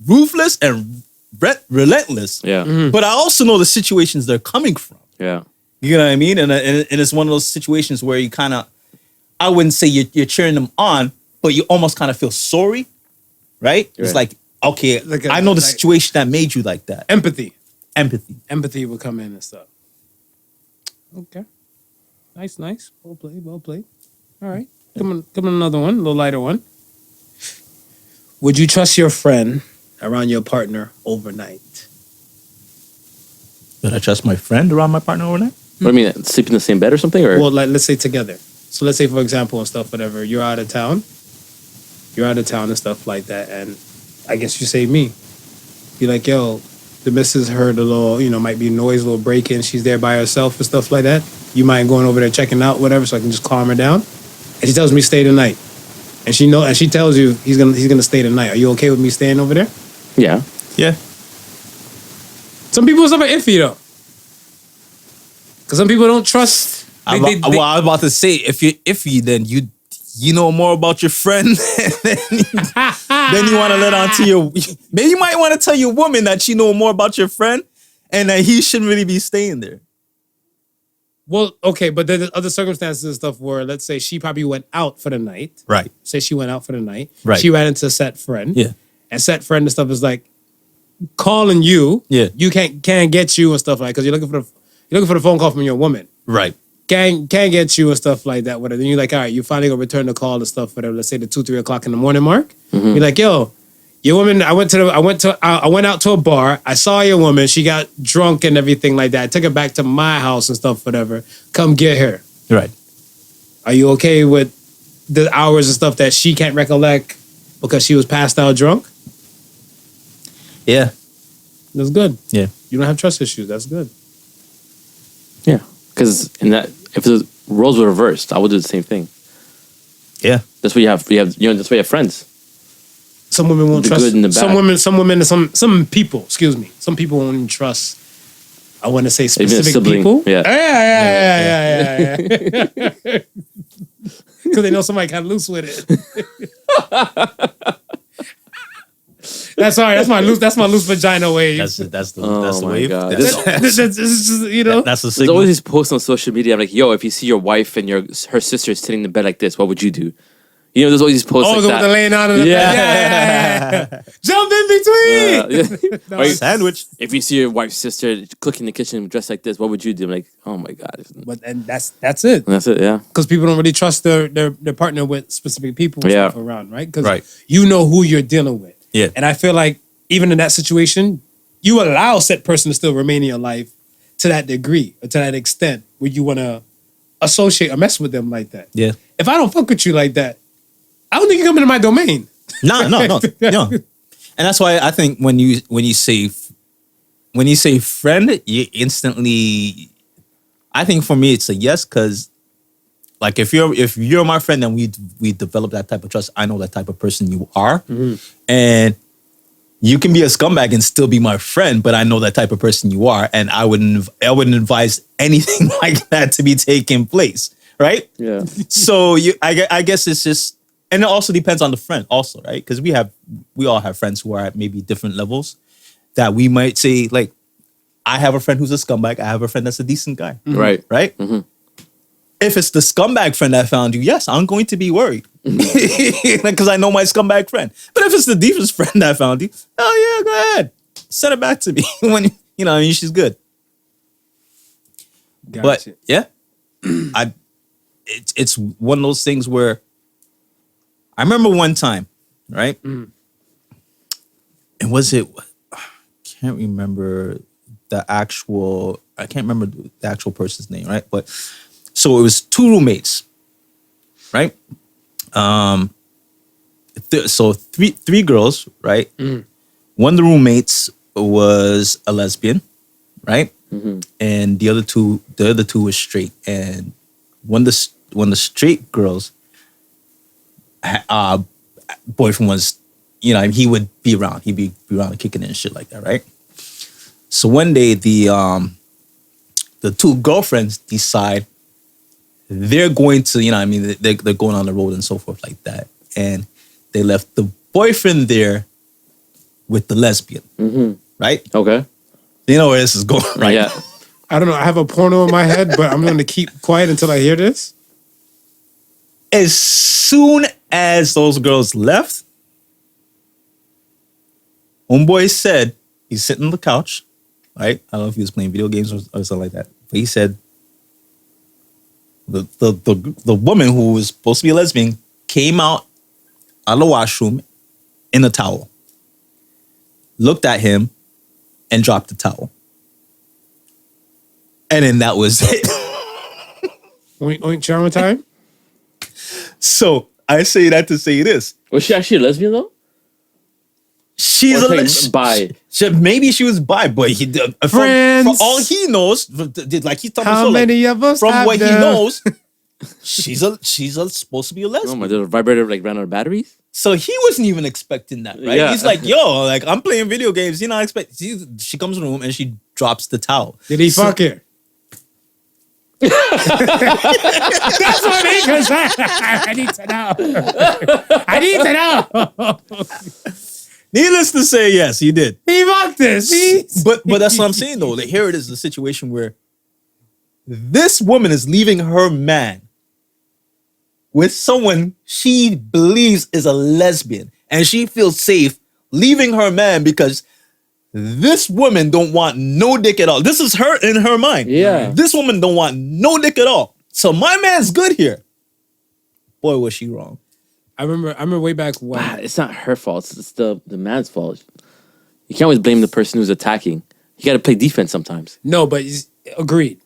ruthless and relentless. Yeah. But I also know the situations they're coming from. Yeah. You know what I mean? And it's one of those situations where you kind of, I wouldn't say you're cheering them on, but you almost kind of feel sorry, right? It's like, okay, I know the situation that made you like that. Empathy Empathy would come in and stuff. Okay. Nice. Well played. All right. Come on, another one, a little lighter one. Would you trust your friend around your partner overnight? Would I trust my friend around my partner overnight? What do you mean? Sleep in the same bed or something? Or Well, like, let's say together. So let's say, for example, and stuff, whatever, you're out of town and stuff like that, and I guess you say me. Be like, yo, the missus heard a little, might be noise, a little break-in. She's there by herself and stuff like that. You mind going over there checking out, whatever, so I can just calm her down. And she tells me stay the night, and she tells you he's gonna stay the night. Are you okay with me staying over there? yeah. Yeah. Some people are iffy though, because some people don't trust. I was about to say, if you're iffy, then you know more about your friend then you want to let on to your. Maybe you might want to tell your woman that you know more about your friend and that he shouldn't really be staying there. Well, okay, but there's other circumstances and stuff where, let's say, she probably went out for the night. Right. Say she went out for the night. Right. She ran into a set friend. Yeah. And set friend and stuff is like calling you. Yeah. You can't get you and stuff like, because you're looking for the phone call from your woman. Right. Can't get you and stuff like that. Whatever. Then you're like, all right, you finally gonna return the call and stuff. Whatever. Let's say the 2-3 o'clock in the morning mark. You're like, yo, your woman. I went out to a bar. I saw your woman. She got drunk and everything like that. I took her back to my house and stuff. Whatever. Come get her. Right. Are you okay with the hours and stuff that she can't recollect because she was passed out drunk? Yeah. That's good. Yeah. You don't have trust issues. That's good. Yeah. Because if the roles were reversed, I would do the same thing. Yeah. That's what you have. That's why you have friends. Some women won't The trust. good and the bad. Some people. Excuse me. Some people won't even trust. I want to say Even a specific sibling. people. Yeah. Yeah. Because they know somebody got loose with it. That's all right. That's my loose vagina wave. That's the my wave. God. That's This is just, that's the There's signal. always these posts on social media. I'm like, yo, if you see your wife and her sister is sitting in the bed like this, what would you do? There's always these posts like that. the laying out in the bed. Jump in between. Or Sandwich. if you see your wife's sister cooking in the kitchen dressed like this, what would you do? I'm like, oh my God. And that's it. That's it, yeah. Because people don't really trust their partner with specific people and Yeah. stuff around, right? Because Right. you know who you're dealing with. Yeah. And I feel like even in that situation, you allow said person to still remain in your life to that degree or to that extent where you want to associate or mess with them like that. Yeah. If I don't fuck with you like that, I don't think you come into my domain. No. And that's why I think when you say friend, you instantly. I think for me it's a yes, because like if you're my friend and we develop that type of trust, I know that type of person you are, and you can be a scumbag and still be my friend, but I know that type of person you are, and I wouldn't advise anything like that to be taking place, right? Yeah. So I guess it's just. And it also depends on the friend also, right? Because we all have friends who are at maybe different levels that we might say, like, I have a friend who's a scumbag. I have a friend that's a decent guy. Right. Right? Mm-hmm. If it's the scumbag friend that found you, yes, I'm going to be worried. Because I know my scumbag friend. But if it's the deepest friend that found you, oh yeah, go ahead. Send it back to me when, she's good. Gotcha. But yeah, it's one of those things where I remember one time, right? And was it? I can't remember the actual person's name, right? But so it was two roommates, right? So three girls, right? One of the roommates was a lesbian, right? And the other two were straight. And one of the straight girls, boyfriend was, he would be around. He'd be around kicking it and shit like that, right? So one day the two girlfriends decide they're going to, you know, what I mean, they're going on the road and so forth like that, and they left the boyfriend there with the lesbian, right? Okay. You know where this is going, right? Yeah. I don't know. I have a porno in my head, but I'm going to keep quiet until I hear this. As soon as those girls left, homeboy said he's sitting on the couch, right? I don't know if he was playing video games or something like that, but he said the woman who was supposed to be a lesbian came out of the washroom in a towel, looked at him, and dropped the towel. And then that was it. Oink, oink, charm time. So I say that to say this. Was she actually a lesbian though? She's Or a like bi. maybe she was bi, but Friends. from all he knows, like he's talking How so, like, many of us from have what he them? knows, she's supposed to be a Oh lesbian. my, the vibrator like ran out of batteries. So he wasn't even expecting that, right? Yeah. He's like, yo, like I'm playing video games. You know, I expect. She comes in the room and she drops the towel. Did he fuck her? That's what he was saying. I need to know. I need to know. Needless to say, yes, he did. He fucked this. But that's what I'm saying though. Like, here it is, the situation where this woman is leaving her man with someone she believes is a lesbian, and she feels safe leaving her man because this woman don't want no dick at all. This is her in her mind. Yeah. This woman don't want no dick at all. So my man's good here. Boy, was she wrong. I remember way back when. It's not her fault. It's the man's fault. You can't always blame the person who's attacking. You got to play defense sometimes, No, but agreed.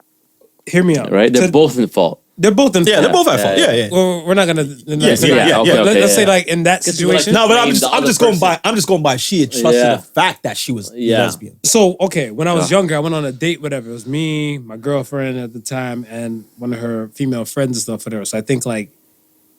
Hear me out. right? They're So both in fault. They're both in Yeah, they're both at fault. yeah. Yeah. Well, we're not gonna. Yeah, okay, Let's say like in that Because situation. we're No, but Blame the I'm other just going person. by. I'm just going by. She had trusted Yeah. the fact that she was Yeah. lesbian. So okay, when I was younger, I went on a date. Whatever, it was me, my girlfriend at the time, and one of her female friends and stuff. Whatever. So I think like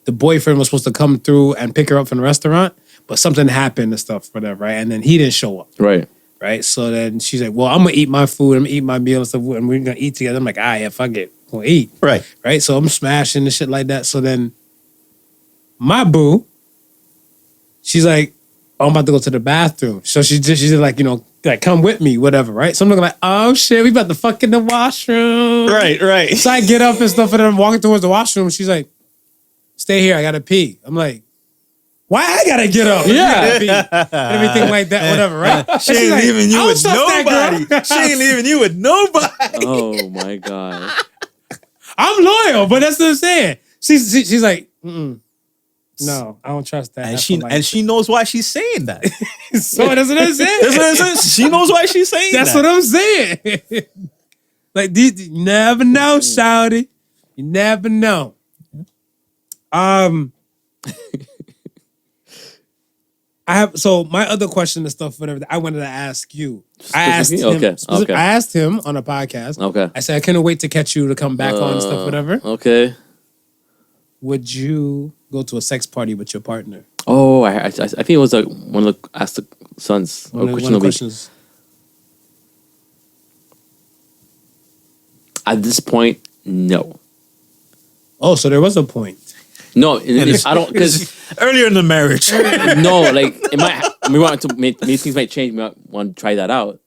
the boyfriend was supposed to come through and pick her up from the restaurant, but something happened and stuff. Whatever, right? And then he didn't show up. Right. Right. So then she's like, "Well, I'm gonna eat my food. I'm gonna eat my meal and stuff, and we're gonna eat together." I'm like, "Ah, yeah, fuck it, we'll eat." Right. Right. So I'm smashing and shit like that. So then my boo, she's like, "Oh, I'm about to go to the bathroom." So she's like, like come with me, whatever. Right. So I'm looking like, "Oh shit, we about to fuck in the washroom." Right. So I get up and stuff, and then I'm walking towards the washroom. She's like, "Stay here, I gotta pee." I'm like, "Why I gotta get up?" Yeah. Pee? Everything like that, whatever, right? She ain't like, leaving you "I with don't trust that nobody. girl." She ain't leaving you with nobody. Oh my god. I'm loyal, but that's what I'm saying. She's like, no, I don't trust that. And she knows why she's saying that. So that's what I'm saying. That's what I'm saying. She knows why she's saying That's that. what I'm saying. Like, you never know, shawty. You never know. So my other question and stuff, whatever, I wanted to ask you. I asked him. Okay. I asked him on a podcast. Okay. I said I couldn't wait to catch you to come back on and stuff, whatever. Okay. Would you go to a sex party with your partner? Oh, I think it was like one of the Ask the Sons or One of question the of the week. questions. At this point, no. Oh, so there was a point. No, I don't because Earlier in the marriage. no, like it might. We want to maybe things might change. We might want to try that out.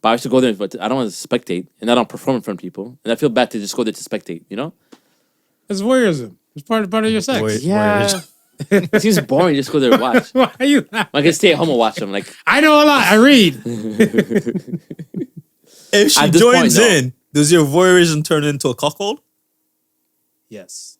But I should go there, but I don't want to spectate, and I don't perform in front of people, and I feel bad to just go there to spectate. You know? It's voyeurism. It's part of your sex. It seems boring. Just go there and watch. Why are you laughing? I can stay at home and watch them. Like I know a lot. I read. If she At this joins point, no. in, does your voyeurism turn into a cuckold? Yes.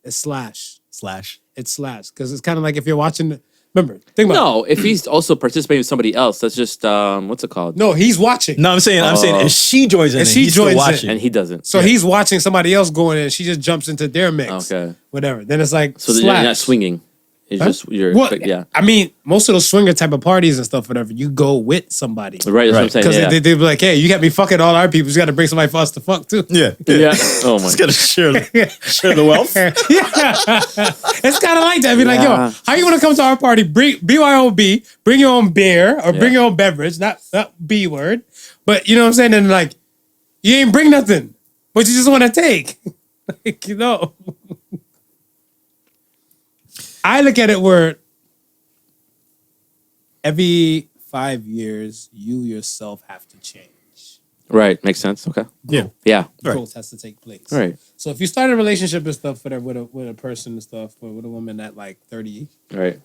It's slash. Slash. It's slash. Because it's kind of like if you're watching. Remember, think about it. no, if he's also participating with somebody else, that's just what's it called? No, he's watching. No, I'm saying if she joins in, If and she he's still joins in. watching. And he doesn't. So he's watching somebody else going in. She just jumps into their mix. Okay. Whatever. Then it's like So slash. you're not swinging. It's just you're Well, yeah. I mean, most of those swinger type of parties and stuff, whatever, you go with somebody. Right, that's what I'm saying. Because Yeah. they be like, hey, you got me fucking all our people. You got to bring somebody for us to fuck too. Yeah. yeah. Oh my Just gotta share the wealth. Yeah. It's kind of like that. Be like, Yeah. yo, how you want to come to our party? Bring BYOB, bring your own beer or bring your own beverage, not B word. But you know what I'm saying? And like, you ain't bring nothing, but you just want to take. Like, you know. I look at it where every 5 years, you yourself have to change. Right. Makes sense. Okay. Yeah. Yeah. Growth has to take place. Right. So if you start a relationship and stuff with a person and stuff, with a woman at like 30, Right.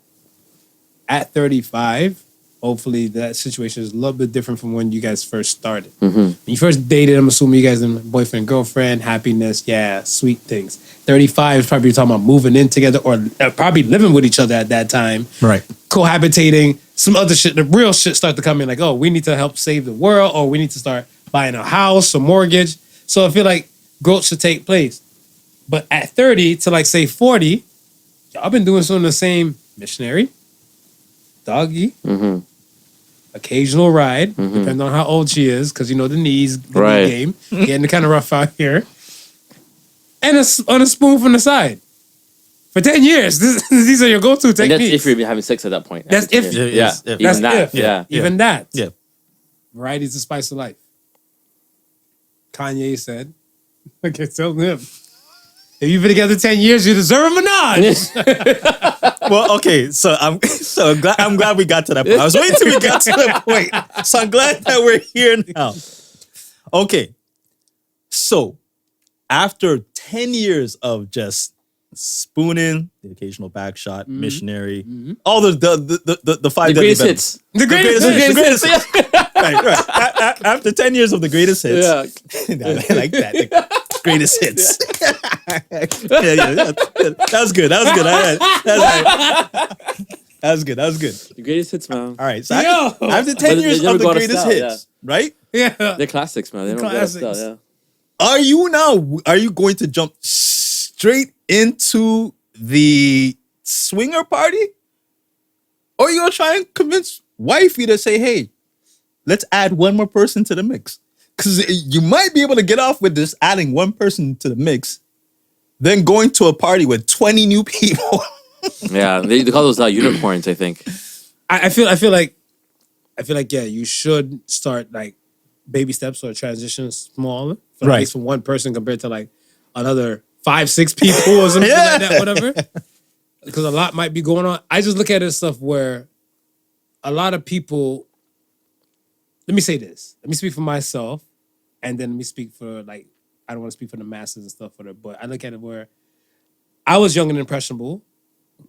at 35, hopefully that situation is a little bit different from when you guys first started. Mm-hmm. When you first dated, I'm assuming you guys are boyfriend, girlfriend, happiness, yeah, sweet things. 35 is probably talking about moving in together or probably living with each other at that time. Right. Cohabitating, some other shit, the real shit start to come in like, oh, we need to help save the world or we need to start buying a house or mortgage. So I feel like growth should take place. But at 30 to like say 40, y'all been doing some of the same missionary, doggy, occasional ride, depending on how old she is, because you know the knees, the Right. knee game, getting kind of rough out here. And on a spoon from the side. For 10 years, these are your go-to And that's techniques. if you're having sex at that point. That's if- Yeah. Yes, if. Even That's that. if. Yeah. Even that. Yeah. Variety is the spice of life. Kanye said, okay, tell him. If you've been together 10 years, you deserve a menage. Well, okay, so I'm glad we got to that point. I was waiting till we got to that point. So I'm glad that we're here now. Okay. So after 10 years of just spooning, the occasional back shot, missionary, all the five The deadly greatest venoms. hits. The greatest hits. Right. After 10 years of the greatest hits. Yeah. I like that. The greatest hits. yeah. That was good. That was good. All right. That was good. That was good. The greatest hits, man. All right. So Yo! after 10 But years they never of the go out of greatest style, hits, right? Yeah. They're classics, man. They don't go out of Classics. style, yeah. Are you going to jump straight into the swinger party? Or are you going to try and convince wifey to say, hey, let's add one more person to the mix? Because you might be able to get off with just adding one person to the mix, then going to a party with 20 new people. Yeah, they call those unicorns, I think. I feel like yeah, you should start like baby steps or transition small, at Right. least from one person compared to like another 5-6 people or something like that, whatever. Because a lot might be going on. I just look at it stuff where a lot of people. Let me say this. Let me speak for myself, and then let me speak for like I don't want to speak for the masses and stuff for it, but I look at it where I was young and impressionable,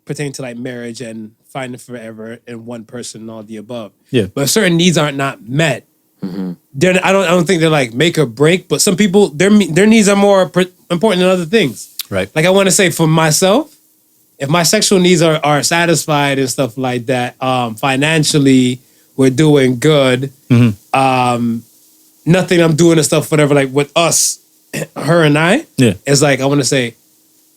pertaining to like marriage and finding forever in one person and all the above. Yeah. But if certain needs aren't not met, then I don't think they're like make or break. But some people their needs are more important than other things. Right. Like I want to say for myself, if my sexual needs are satisfied and stuff like that, financially we're doing good. Nothing I'm doing and stuff, whatever. Like with us, her and I, is like I want to say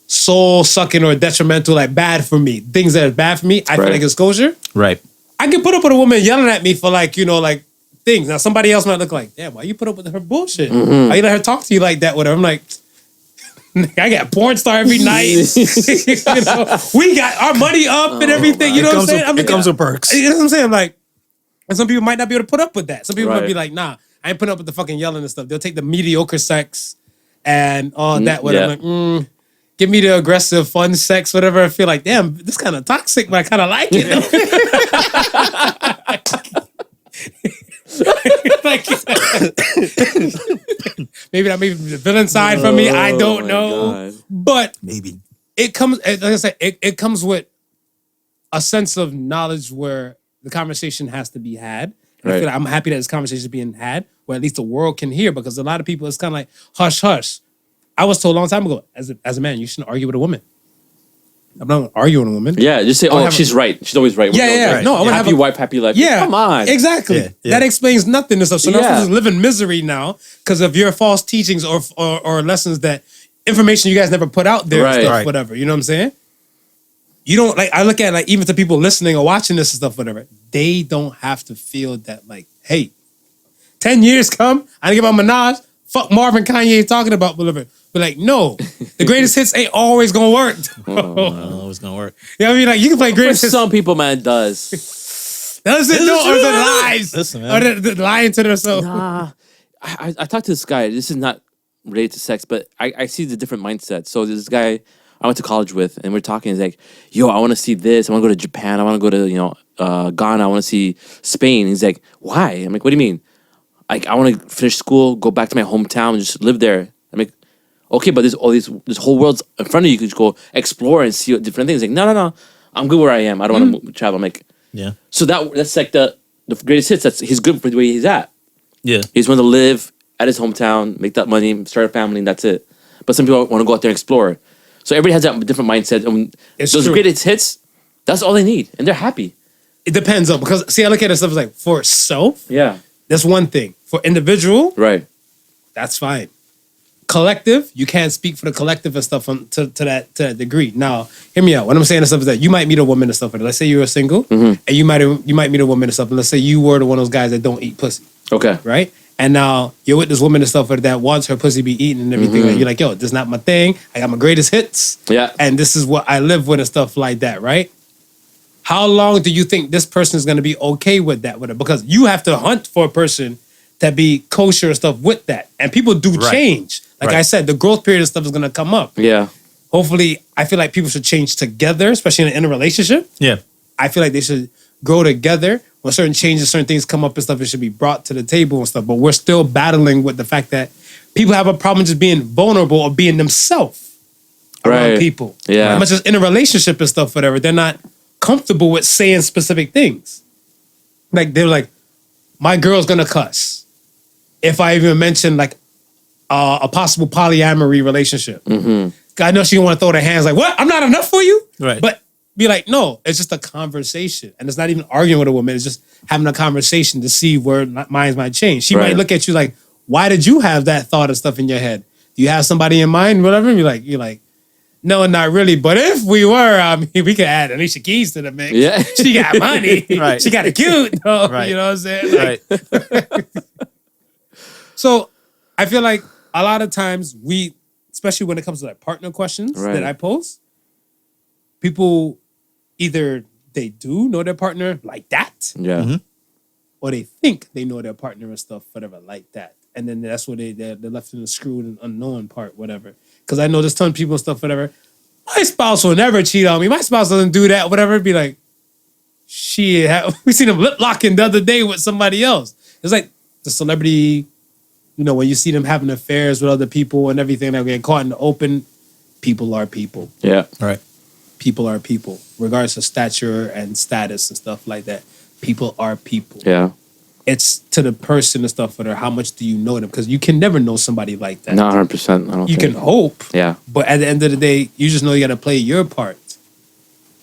soul sucking or detrimental, like bad for me. Things that are bad for me, I feel Right. like exposure. Right. I can put up with a woman yelling at me for like, you know, like things. Now somebody else might look like, damn, why you put up with her bullshit? Why you let her talk to you like that? Whatever. I'm like, I got porn star every night. You know, we got our money up and everything. You know what I'm saying? It comes with perks. You know what I'm saying? I'm like, and some people might not be able to put up with that. Some people might Right. be like, nah, I ain't putting up with the fucking yelling and stuff. They'll take the mediocre sex and all that. Whatever. yeah. I'm like, give me the aggressive, fun sex, whatever. I feel like, damn, this kind of toxic, but I kind of like it. Like, maybe that may be the villain side from me. I don't my know. God. But Maybe. it comes, like I said, it comes with a sense of knowledge where the conversation has to be had. And I feel Right. like I'm happy that this conversation is being had, where at least the world can hear, because a lot of people, it's kind of like hush, hush. I was told a long time ago, as a man, you shouldn't argue with a woman. I'm not arguing with a woman. Yeah, just say, I wanna have she's right. She's always right. Yeah, yeah. Right. No, I want to have Happy a wife, happy life. Yeah, Come on. exactly. Yeah, yeah. That explains nothing and stuff. So now Yeah. just live in misery now because of your false teachings or lessons that information you guys never put out there, and Right. stuff, Right. whatever. You know what I'm saying? You don't like. I look at like even to people listening or watching this and stuff, whatever. They don't have to feel that like, hey, 10 years come, I didn't get my menage. Fuck Marvin Kanye talking about whatever. But like, no, the greatest hits ain't always gonna work. Oh, it's gonna work. You know what I mean? Like you can play For greatest hits. some people, man, it does. Does it? No, or is it lies? Listen, Or man. they're lying to themselves. I talked to this guy. This is not related to sex, but I see the different mindsets. So there's this guy I went to college with, and we're talking. He's like, "Yo, I want to see this. I want to go to Japan. I want to go to Ghana. I want to see Spain." He's like, "Why?" I'm like, "What do you mean?" Like, I want to finish school, go back to my hometown, and just live there. I'm like, "Okay, but there's all this whole world's in front of you. You could just go explore and see different things." Like, no, I'm good where I am. I don't want to travel. I'm like, Yeah. so that's like the greatest hits. He's good for the way he's at. Yeah. He just wants to live at his hometown, make that money, start a family, and that's it. But some people want to go out there and explore. So everybody has that different mindset. And It's those true. greatest hits, that's all they need, and they're happy. It depends on, because see, I look at it stuff as like for self, Yeah. that's one thing. For individual, Right. that's fine. Collective, you can't speak for the collective and stuff to that degree. Now, hear me out. What I'm saying and stuff is that you might meet a woman and stuff. Let's say you're single, and you might meet a woman and stuff. And let's say you were one of those guys that don't eat pussy, Okay. right? And now you're with this woman and stuff that wants her pussy to be eaten and everything. Like, you're like, yo, this is not my thing. I got my greatest hits. Yeah. And this is what I live with and stuff like that, right? How long do you think this person is going to be okay with that? Because you have to hunt for a person that be kosher and stuff with that. And people do Right. change. Like I said, the growth period and stuff is going to come up. Yeah. Hopefully, I feel like people should change together, especially in a relationship. Yeah. I feel like they should grow together. When certain changes, certain things come up and stuff, it should be brought to the table and stuff. But we're still battling with the fact that people have a problem just being vulnerable or being themselves around Right. people. Yeah. As much as in a relationship and stuff, whatever, they're not comfortable with saying specific things. Like, they're like, my girl's gonna cuss if I even mention like a possible polyamory relationship. I know she don't want to throw her hands like, what? I'm not enough for you? Right. But be like, no, it's just a conversation. And it's not even arguing with a woman. It's just having a conversation to see where minds might change. She Right. might look at you like, why did you have that thought and stuff in your head? Do you have somebody in mind? Whatever. And you're like, no, not really. But if we were, I mean, we could add Alicia Keys to the mix. Yeah. She got money. Right. She got it cute. Though, Right. You know what I'm saying? Like, Right. so I feel like a lot of times we, especially when it comes to like partner questions Right. that I pose, people either they do know their partner like that, Yeah. or they think they know their partner and stuff, whatever, like that. And then that's where they're left in the screwed and unknown part, whatever. Because I know there's ton of people and stuff, whatever. My spouse will never cheat on me. My spouse doesn't do that, whatever. Be like, shit, we seen them lip locking the other day with somebody else. It's like the celebrity, when you see them having affairs with other people and everything, that get caught in the open. People are people. Yeah. Right. People are people, regardless of stature and status and stuff like that. People are people. Yeah. It's to the person and stuff, or how much do you know them? Because you can never know somebody like that. Not 100%. I don't You think. can hope, Yeah. but at the end of the day, you just know you got to play your part.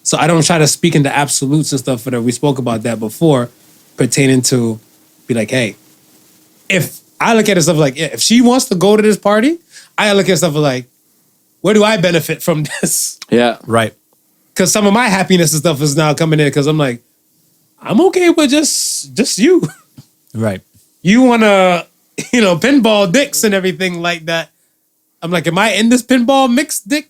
So I don't try to speak into absolutes and stuff, whatever. We spoke about that before, pertaining to be like, hey, if I look at it stuff like, yeah, if she wants to go to this party, I look at stuff like, where do I benefit from this? Yeah. Right. Because some of my happiness and stuff is now coming in because I'm like, I'm okay with just you. Right. You want to, pinball dicks and everything like that. I'm like, am I in this pinball mixed dick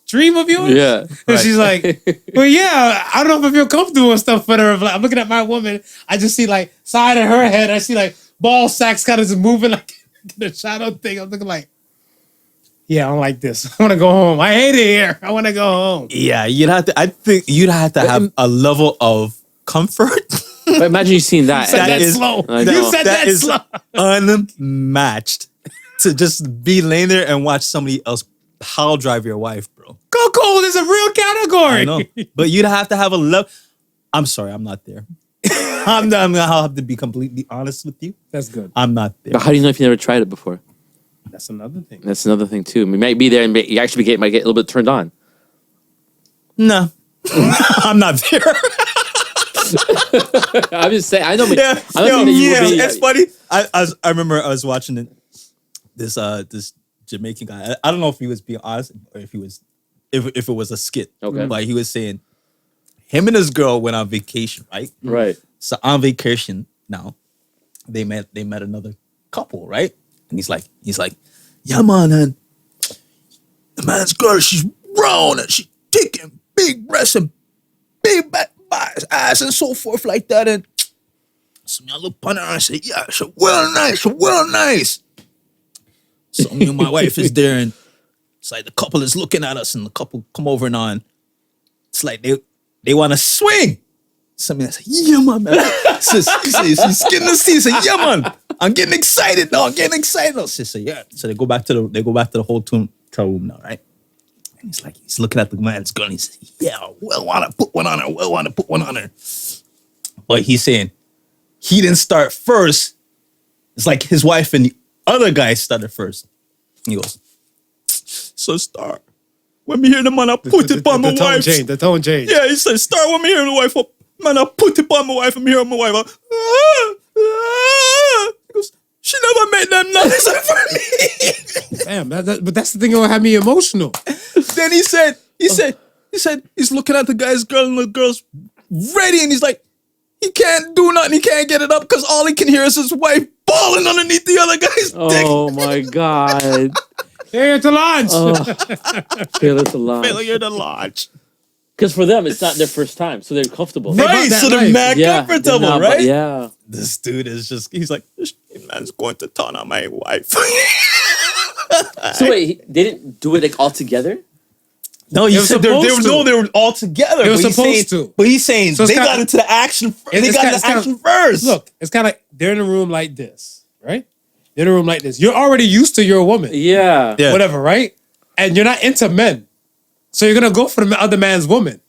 dream of yours? Yeah. And Right. she's like, well, yeah, I don't know if I feel comfortable and stuff with her. I'm looking at my woman. I just see like side of her head. I see like ball sacks kind of just moving like the shadow thing. I'm looking like, yeah, I don't like this. I want to go home. I hate it here. I want to go home. Yeah, I think you'd have to have a level of comfort But imagine you seeing that. Said that is- slow. I know. You said that is slow. unmatched to just be laying there and watch somebody else pile drive your wife, bro. Go cold is a real category. I know, but you'd have to have a level. I'm sorry, I'm not there. I'm gonna have to be completely honest with you. That's good. I'm not there. But how do you know if you never tried it before? That's another thing. That's another thing too. You might be there and you actually might get a little bit turned on. No, I'm not there. I'm just saying. I know. Yeah, I don't think that you will be. it's funny. I remember I was watching it. This Jamaican guy. I don't know if he was being honest or if it was a skit. Okay. But he was saying him and his girl went on vacation, right? Right. So on vacation now, they met another couple, right? And he's like, yeah, man, and the man's girl, she's round and she's taking big breasts and big ass and so forth like that. And so I look upon her and I say, yeah, she's well nice. So me and my wife is there, and it's like the couple is looking at us, and the couple come over and on. It's like they want to swing. Somebody said, yeah, man. She's getting the seat. He said, yeah, man. I'm getting excited now. I'm getting excited. She said, yeah. So they go back to the hotel room now, right? And he's looking at the man's girl, and he says, yeah, well want to put one on her. Well want to put one on her. But he's saying he didn't start first. It's like his wife and the other guy started first. He goes, so Star, when me hear the man, I put it on my wife. The tone change. Yeah, he said, Star, when me hear the wife, man, I put it on my wife. I'm hearing my wife. He goes, she never made them noise for me. Damn, but that's the thing that had me emotional. Then he said, he's looking at the guy's girl, and the girl's ready, and he's like, he can't do nothing. He can't get it up because all he can hear is his wife bawling underneath the other guy's dick. Oh my God. Failure to launch. Failure to launch. Failure to launch. Because for them, it's not their first time, so they're comfortable. Right, so they're mad comfortable, they're not, right? Yeah. This dude is he's like, this man's going to turn on my wife. So wait, they didn't do it like all together? No, he said they were all together. They were supposed to. But he's saying they got into the action. They got into action first. Look, it's kind of like they're in a room like this, right? They're in a room like this. You're already used to your woman. Yeah. Whatever, right? And you're not into men. So you're going to go for the other man's woman,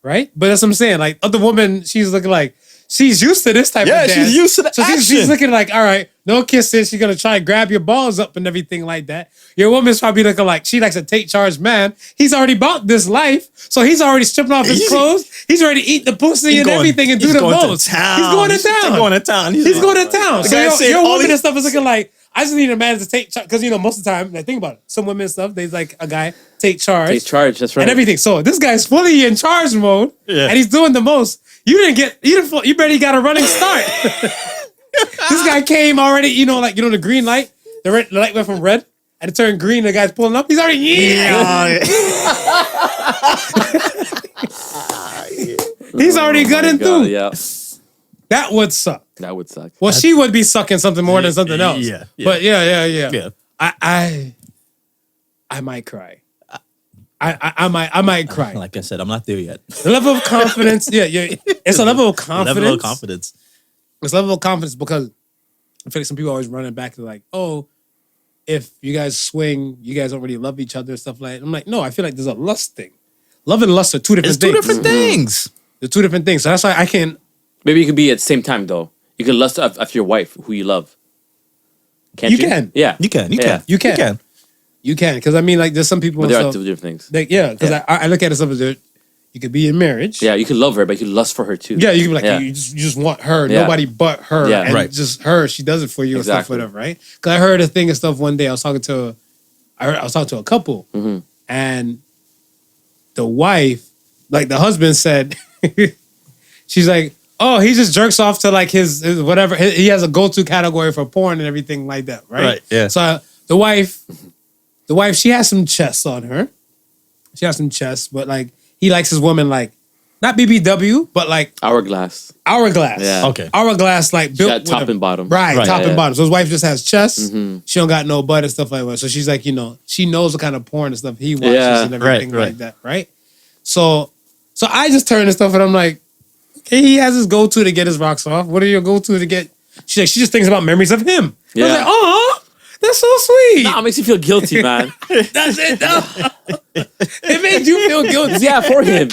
right? But that's what I'm saying. Like, other woman, she's looking like, she's used to this type of dance. Yeah, she's used to the action. She's looking like, all right, no kissing. She's going to try and grab your balls up and everything like that. Your woman's probably looking like, she likes a take charge man. He's already bought this life. So he's already stripping off his clothes. He's already eat the pussy and everything and do the most. He's going to town. He's going to town. So your woman and stuff is looking like, I just need a man to take charge. Because, most of the time, think about it. Some women and stuff, they like a guy take charge. Take charge, that's right. And everything. So this guy's fully in charge mode. Yeah. And he's doing the most. You barely got a running start. This guy came already, the green light. The light went from red and it turned green. The guy's pulling up. He's already, he's already gutting through. Yeah. That would suck. That would suck. Well, she would be sucking something more than something else. Yeah. But yeah. I might cry. I might cry. Like I said, I'm not there yet. The level of confidence, it's a level of confidence. Level of confidence. It's a level of confidence because I feel like some people are always running back to like, oh, if you guys swing, you guys don't really love each other and stuff like that. I'm like, no, I feel like there's a lust thing. Love and lust are two different things. It's two different things. They're two different things. So that's why I can't. Maybe you could be at the same time though. You could lust after your wife, who you love. Can't you? Can. Yeah. You can. You can. Because I mean, like, there's some people. But there are two different things. Because I look at it as you could be in marriage. Yeah, you could love her, but you could lust for her too. Yeah, you could be like, you just want her, nobody but her. Yeah, and just her, she does it for you and stuff, whatever, right? Because I heard a thing and stuff one day. I was talking to a couple, and the wife, like the husband said, she's like, oh, he just jerks off to like his whatever. He has a go-to category for porn and everything like that, right? Right. Yeah. So the wife, she has some chests on her. She has some chests, but like he likes his woman like not BBW, but like hourglass. Yeah. Okay. Hourglass, like built top and bottom. Right, top and bottom. So his wife just has chests. She don't got no butt and stuff like that. So she's like, she knows what kind of porn and stuff he watches and everything like that, right? So I just turn and stuff and I'm like, okay, he has his go-to to get his rocks off. What are your go-to to get? She's like, she just thinks about memories of him. Yeah. I was like, oh, that's so sweet. Nah, it makes you feel guilty, man. That's it. No. It made you feel guilty. Yeah, for him.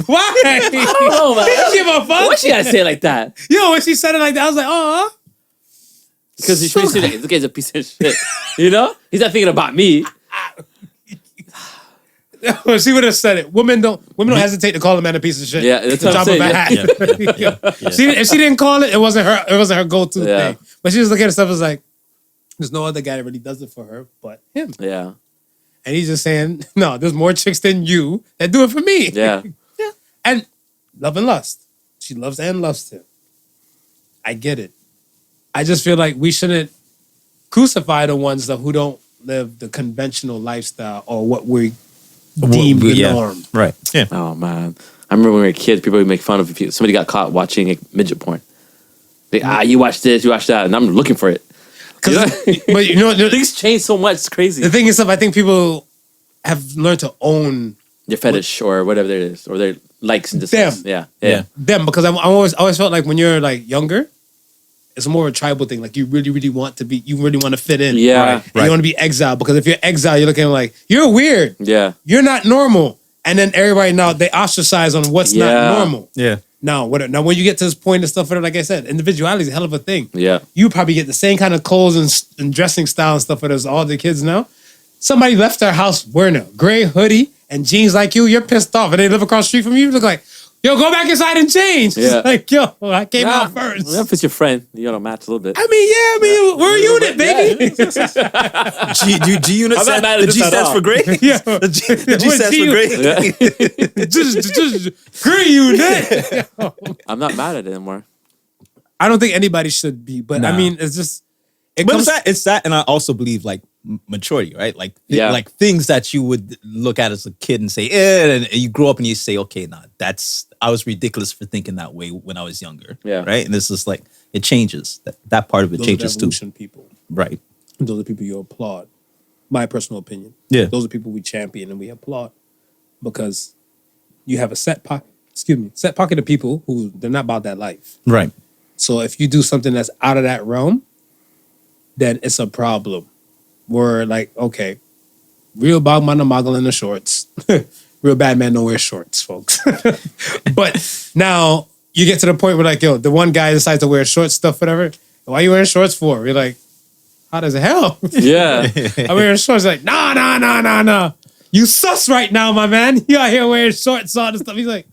Why? I don't know, man. He didn't give a fuck. Why she gotta say it like that? When she said it like that, I was like, oh. Because he's so like, this guy's a piece of shit. He's not thinking about me. She would have said it. Women don't hesitate to call a man a piece of shit. Yeah, that's what I'm saying. If she didn't call it, it wasn't her go-to thing. But she was looking at stuff as like, there's no other guy that really does it for her but him. Yeah. And he's just saying, no, there's more chicks than you that do it for me. Yeah. And love and lust. She loves and loves him. I get it. I just feel like we shouldn't crucify the ones who don't live the conventional lifestyle or what we deem the norm. Right. Yeah. Oh, man. I remember when we were kids, people would make fun of if somebody got caught watching midget porn. You watch this, you watch that, and I'm looking for it. You know? But you know, Things change so much. It's crazy. the thing is, I think people have learned to own Your fetish or whatever it is, or their likes and dislikes. Them. Yeah. them because I always felt like when you're like younger, it's more of a tribal thing. Like you really want to fit in. Yeah. And you want to be exiled because if you're exiled, you're looking like you're weird. Yeah. You're not normal. And then everybody now they ostracize on what's not normal. Yeah. Now when you get to this point and stuff, like I said, individuality is a hell of a thing. Yeah. You probably get the same kind of clothes and dressing style and stuff as all the kids now. Somebody left their house wearing a gray hoodie and jeans like you're pissed off, and they live across the street from you. You look like, yo, go back inside and change. Yeah. Like, yo, I came out first. Well, if it's your friend, you gotta match a little bit. I mean, we're a unit, baby. G unit I'm not mad at the this G at stands all. for great. Yeah. The G stands for great. just gray unit. I'm not mad at it anymore. I don't think anybody should be, but I Nah. mean, it's just. But it's that, and I also believe like maturity, right? Like like things that you would look at as a kid and say, and you grow up and you say, okay, nah, I was ridiculous for thinking that way when I was younger. Yeah. Right. And it's just like it changes. That part of it Those changes are too. evolution people. Right. Those are people you applaud. My personal opinion. Yeah. Those are people we champion and we applaud because you have a set pocket of people who they're not about that life. Right. So if you do something that's out of that realm, then it's a problem. We're like, okay, real bog man moggle in the shorts. Real bad man don't wear shorts, folks. But now you get to the point where like, yo, the one guy decides to wear short stuff, whatever. Why are you wearing shorts for? We're like, hot as hell. Yeah. I'm wearing shorts. Like, nah. You sus right now, my man. You out here wearing shorts, all this stuff. He's like,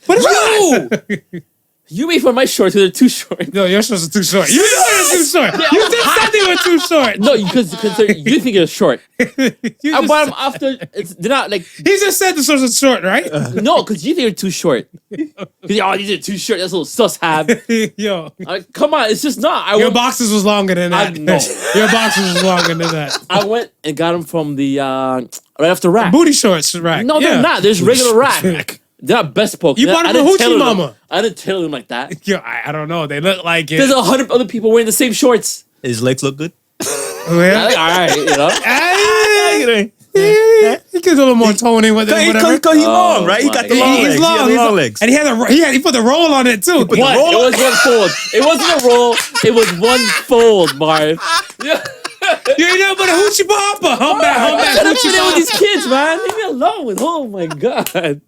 what is wrong? You made fun of my shorts because they're too short. No, your shorts are too short. You know they're too short. You just said they were too short. No, because you think they're short. You I just bought them after. They're not like. He just said the shorts are short, right? No, because you think they're too short. Because these are too short. That's a little sus have. Yo, Like, come on, it's just not. your boxes was longer than that. I know. Your boxes was longer than that. I went and got them from the right after rack. Booty shorts, right? No, they're not. There's regular rack. They're not best poke. You bought them I from didn't Hoochie tailor them. Mama. I didn't tailor them like that. Yo, I don't know. They look like it. There's 100 other people wearing the same shorts. His legs look good. I'm like, all right, you know. He gets a little more toning with it, whatever. Because he's long, right? He my got the God. long He's legs. long. He has long legs. And he put the roll on it too. What? It was one fold. It wasn't a roll. It was one fold, Marv. Yeah. You ain't nothing but a hoochie papa. Humpback, I'm trying to hoochie fit in with papa. these kids, man. Leave me alone. Oh my god.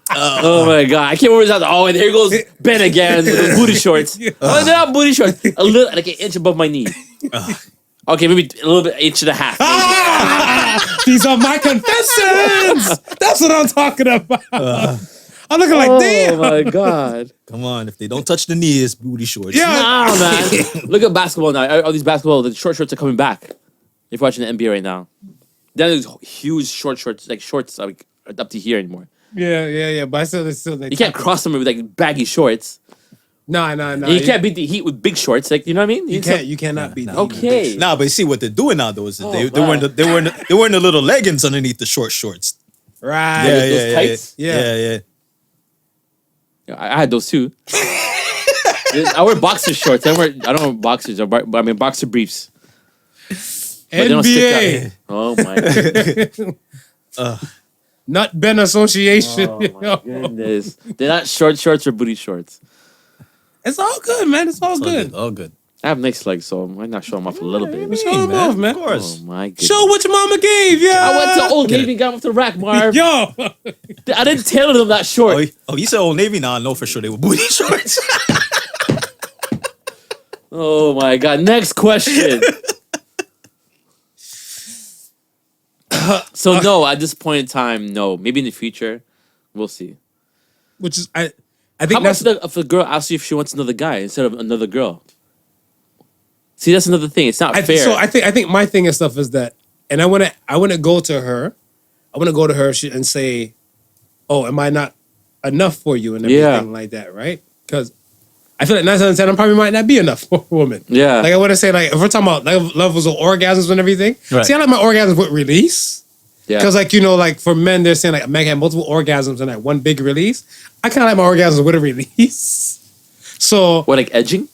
Oh my god. I can't remember that. Oh, and here goes Ben again with his booty shorts. Oh, they're not booty shorts. A little, like an inch above my knee. Okay, maybe a little bit, inch and a half. These are my confessions. That's what I'm talking about. I'm looking like, damn. Oh my god. Come on, if they don't touch the knee, it's booty shorts. Yeah. Nah, man. Look at basketball now. All these basketball, the short shorts are coming back. If you're watching the NBA right now. Then there's huge short shorts, like shorts like up to here anymore. Yeah. But I still You can't cross them with like baggy shorts. No. And you can't beat the Heat with big shorts. Like, you know what I mean? You cannot beat that. Okay. Nah, but you see what they're doing now though is that they wow. wearing the little leggings underneath the short shorts. Right. those tights? Yeah. Yeah, I had those too. I wear boxer shorts. I don't wear boxers. I mean boxer briefs. But they don't stick NBA. out. Oh my god. Nut Ben Association. Oh my goodness. They're not short shorts or booty shorts. It's all good, man. It's all good. All good. I have nice legs, so I might not show them off a little bit. Show them off, man. Of course. Oh my goodness. Show what your mama gave, yeah. I went to Old Navy and got them off the rack, Marv. Yo. I didn't tailor them that short. Oh, you said Old Navy? Now I know for sure they were booty shorts. Oh my god. Next question. So no, at this point in time, no. Maybe in the future, we'll see. Which is I How think about that's if a girl asks you if she wants another guy instead of another girl? See, that's another thing. It's not fair. So I think my thing and stuff is that, and I want to go to her. I want to go to her and say, "Oh, am I not enough for you?" and everything like that, right? Because I feel like 9 out of 10, I probably might not be enough for a woman. Yeah. Like I want to say, like if we're talking about levels of orgasms and everything. Right. See, I like my orgasms with release. Yeah. Because like like for men, they're saying like a man can have multiple orgasms and like one big release. I kind of like my orgasms with a release. So What, like edging?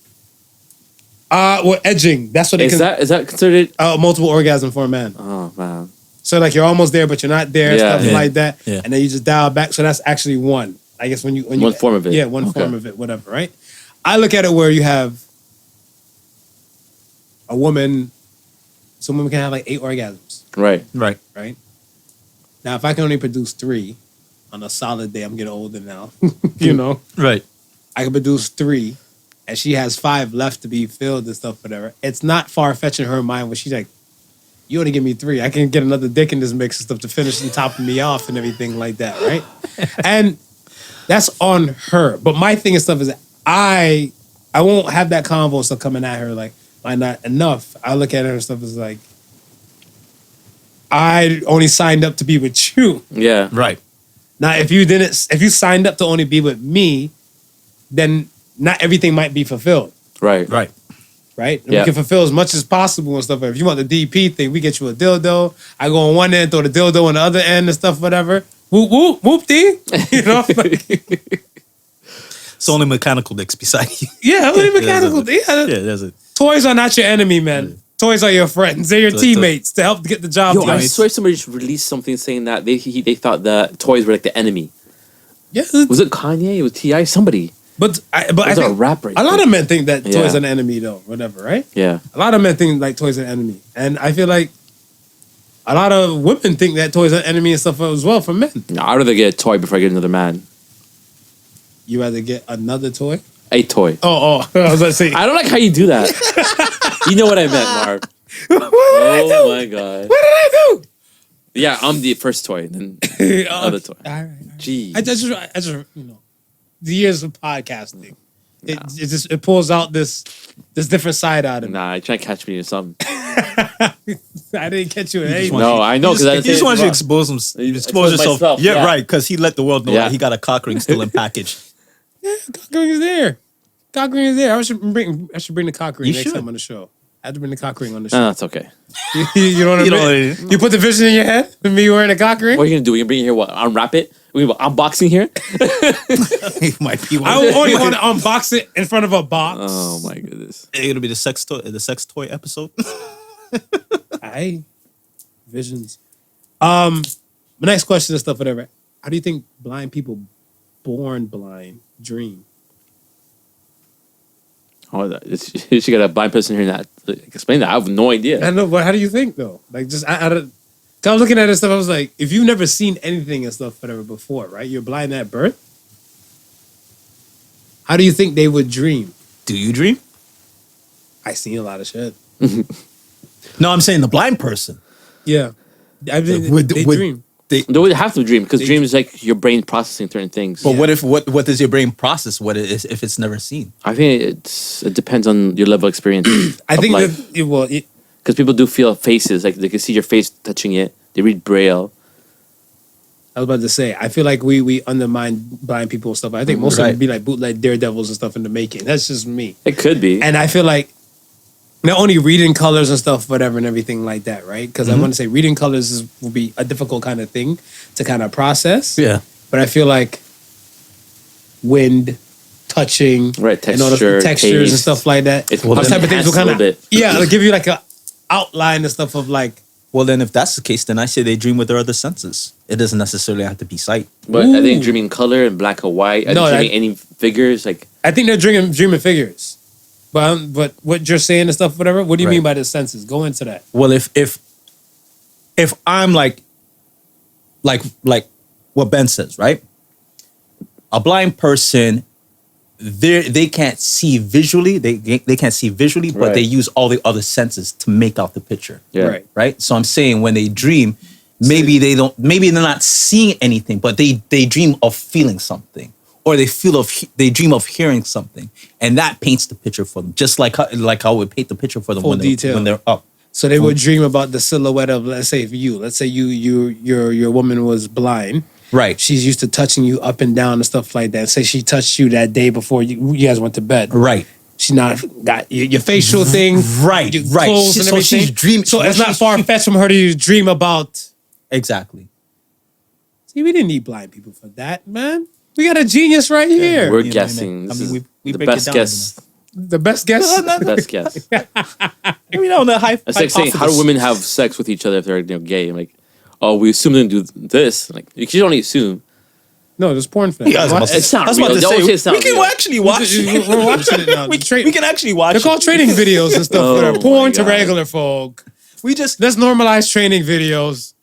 Well, edging. That's what they Is that considered? multiple orgasm for a man. Oh man. So like you're almost there, but you're not there, Yeah. stuff like that. Yeah. And then you just dial back. So that's actually one. I guess when you One form of it. Yeah, one Okay. form of it, whatever, right? I look at it where you have a woman. Some women can have like 8 orgasms, Right. Right. right? Now, if I can only produce 3 on a solid day, I'm getting older now. You know, Right. I can produce 3, and she has 5 left to be filled and stuff, whatever. It's not far fetched in her mind where she's like, "You only give me 3. I can get another dick in this mix and stuff to finish and top me off and everything like that, right?" And that's on her. But my thing and stuff is I won't have that convo stuff coming at her like, "Why not enough?" I look at her and stuff as like, I only signed up to be with you. Yeah. Right. Now, if you signed up to only be with me, then not everything might be fulfilled, Right. Right. right? And Yeah. we can fulfill as much as possible and stuff. If you want the DP thing, we get you a dildo. I go on one end, throw the dildo on the other end and stuff, whatever. Whoop, whoop, whoop, dee. You know? Like, It's only mechanical dicks beside you. yeah, only mechanical. Yeah, Yeah. there's a Toys are not your enemy, man. Toys are your friends. They're your teammates to help get the job Yo, done. I swear somebody just released something saying that they thought that toys were like the enemy. Yeah, Was it Kanye? It was T.I.? Somebody. but I Was it a think rapper? a lot of men think that Yeah. toys are an enemy, though. Whatever, right? Yeah. A lot of men think like toys are an enemy, and I feel like a lot of women think that toys are an enemy and stuff as well for men. No, I'd rather get a toy before I get another man. You rather get another toy? A toy. Oh, I was about to say. I don't like how you do that. You know what I meant, Mark. Oh my god. What did I do? Yeah, I'm the first toy, then another toy. All right. Gee. I just, you know, the years of podcasting, it pulls out this different side out of me. Nah, you trying to catch me or something. I didn't catch you in anything. No, I know because He just wants you to expose him. Expose yourself. myself, Yeah, yeah. right. Because he let the world know Yeah. that he got a cock ring still in package. Cock ring is there. Cock ring is there. I should bring the cock ring You next should. time on the show. I have to bring the cock ring on the No, show. that's okay. You know what I You know mean? what I You put the vision in your head of me wearing a cock ring? What are you gonna do? You gonna bring it here? What? Unwrap it? We unboxing here? He might be one. I only want to unbox it in front of a box. Oh my goodness. It'll be the sex toy episode. Aye. Visions. My next question is stuff, whatever. How do you think blind people born blind dream? Oh, she got a blind person here that explain that. I have no I idea. don't know, but how do you think though? Like, just I don't. 'Cause I was looking at this stuff. I was like, if you've never seen anything and stuff, whatever, before, right? You're blind at birth. How do you think they would dream? Do you dream? I seen a lot of shit. No, I'm saying the blind person. Yeah, I mean, Would- they would- dream. They would have to dream because dream is like your brain processing certain things. But what does your brain process? What it is if it's never seen? I think it depends on your level of experience. I think that Because people do feel faces, like they can see your face touching it. They read braille. I was about to say, I feel like we undermine blind people and stuff. I think most of them Right. be like bootleg daredevils and stuff in the making. That's just me. It could be. And I feel like not only reading colors and stuff, whatever, and everything like that, right? Because I want to say reading colors will be a difficult kind of thing to kind of process. Yeah. But I feel like wind, touching, Right, and all the texture, textures and taste. stuff like that. It's Those type of things will kind of, enhanced a little bit. it'll give you like a outline and stuff of like, Well, then if that's the case, then I say they dream with their other senses. It doesn't necessarily have to be sight. But are they Ooh. dreaming color and black and white? Are No, they dreaming any figures? Like I think they're dreaming figures. But what you're saying and stuff, whatever, what do you Right. mean by the senses? Go into that. Well, if I'm like what Ben says, right? A blind person, they can't see visually. They can't see visually, but Right. they use all the other senses to make out the picture. yeah. Right. Right. So I'm saying when they dream, maybe they're not seeing anything, but they dream of feeling something, or they dream of hearing something, and that paints the picture for them. Just like how I would paint the picture for them Full when detail. they're up. So they would dream about the silhouette of, let's say your woman was blind. Right. She's used to touching you up and down and stuff like that. Say she touched you that day before you guys went to bed. Right. She not got your facial thing. Right, your right. clothes and So everything. she's dreaming- So it's she's- not far fetched from her to dream about. Exactly. See, we didn't need blind people for that, man. We got a genius right here. We're You know what I guessing. mean? This I mean, is we the break it best down, guess The best guess. Best guess. We don't know. It's like saying, how do women have sex with each other if they're gay? I'm like, oh, we assume they do this. Like, you should only assume. No, there's porn for that. Yeah, It's not I was real. about to They always say, say it's not we can real. actually watch it. We're watching it now. We can actually watch They're called training videos and stuff. Oh, They're porn my to God. regular folk. We just Let's normalize training videos.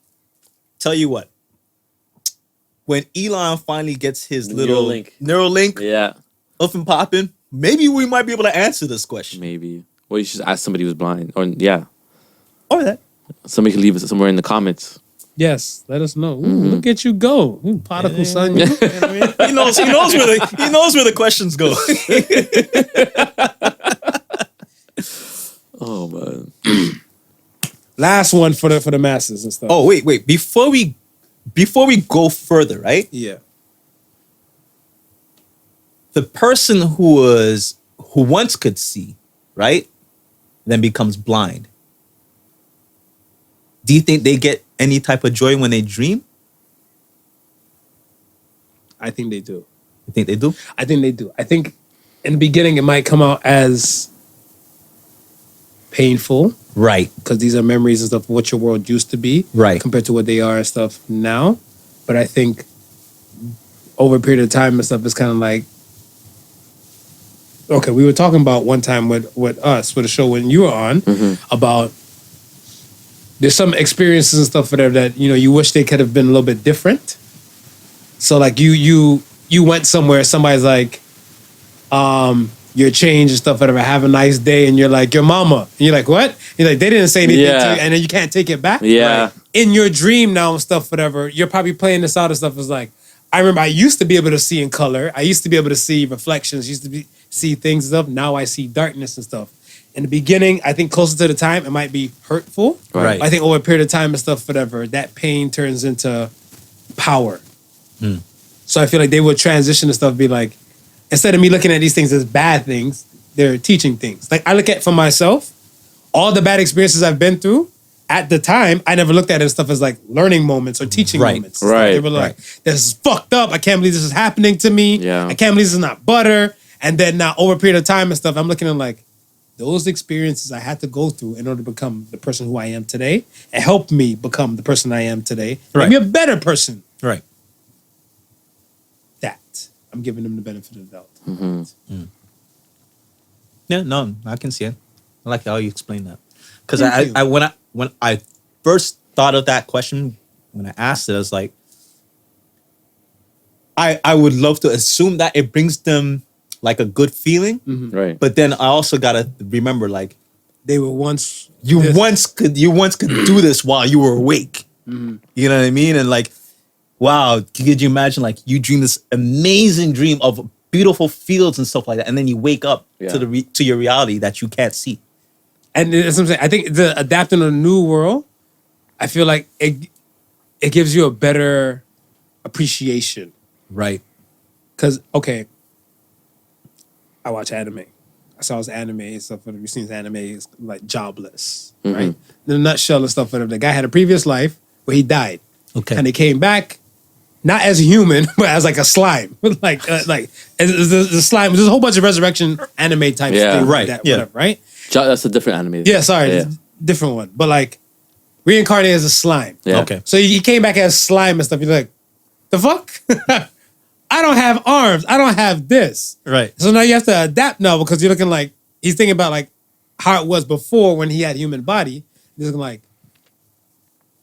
tell you what. When Elon finally gets his little Neuralink Yeah, up and popping, maybe we might be able to answer this question. maybe. Well, you should ask somebody who's blind. Or, yeah. Or that. Somebody can leave it somewhere in the comments. Yes, let us know. Ooh, look at you go. Ooh, Podical son. You know what I mean? He knows where the questions go. Oh, man. Last one for the masses and stuff. Oh, wait. Before we go further, right? Yeah. The person who once could see, right? Then becomes blind. Do you think they get any type of joy when they dream? I think they do. You think they do? I think they do. I think in the beginning it might come out as painful Right. because these are memories and stuff of what your world used to be, Right. compared to what they are and stuff now. But I think over a period of time and stuff, it's kind of like, okay, we were talking about one time with a show when you were on about there's some experiences and stuff whatever that you wish they could have been a little bit different. So like you went somewhere, somebody's like, you're changed and stuff whatever. Have a nice day, and you're like your mama. And you're like what? You're like they didn't say anything to you, and then you can't take it back. Yeah. Right? In your dream now and stuff whatever, you're probably playing this out and stuff. Is like I remember I used to be able to see in color. I used to be able to see reflections. See things and stuff. Now I see darkness and stuff. In the beginning, I think closer to the time, it might be hurtful. Right. I think over a period of time and stuff, whatever, that pain turns into power. So I feel like they would transition and stuff, be like, instead of me looking at these things as bad things, they're teaching things. Like I look at for myself, all the bad experiences I've been through, at the time, I never looked at it as stuff as like learning moments or teaching moments. Right. They were like, this is fucked up. I can't believe this is happening to me. Yeah. I can't believe this is not butter. And then now over a period of time and stuff, I'm looking at like, those experiences I had to go through in order to become the person who I am today and help me become the person I am today. Right. Make me a better person. Right. That. I'm giving them the benefit of the doubt. Yeah, no, I can see it. I like how you explain that. Because Thank you. when I first thought of that question, when I asked it, I was like, I would love to assume that it brings them like a good feeling, Right. but then I also gotta remember like They were once you this. once could do this while you were awake. You know what I mean? And like, wow, could you imagine like you dream this amazing dream of beautiful fields and stuff like that, and then you wake up to your reality that you can't see. And that's what I'm saying. I think the adapting to a new world, I feel like it gives you a better appreciation. Right. Because, okay, I watch anime. I saw his anime and stuff. Whatever you've seen his anime is like jobless, right? In a nutshell and stuff. Whatever. The guy had a previous life where he died. Okay. And he came back, not as a human, but as like a slime. like the slime. There's a whole bunch of resurrection anime type Yeah. things. Right, Like that, yeah. whatever, right? That's a different anime. Yeah, sorry. Yeah. Different one. But like reincarnated as a slime. Yeah. Okay. So he came back as slime and stuff. You're like, the fuck? I don't have arms. I don't have this. Right. So now you have to adapt now because you're looking like, he's thinking about like how it was before when he had human body. He's looking like,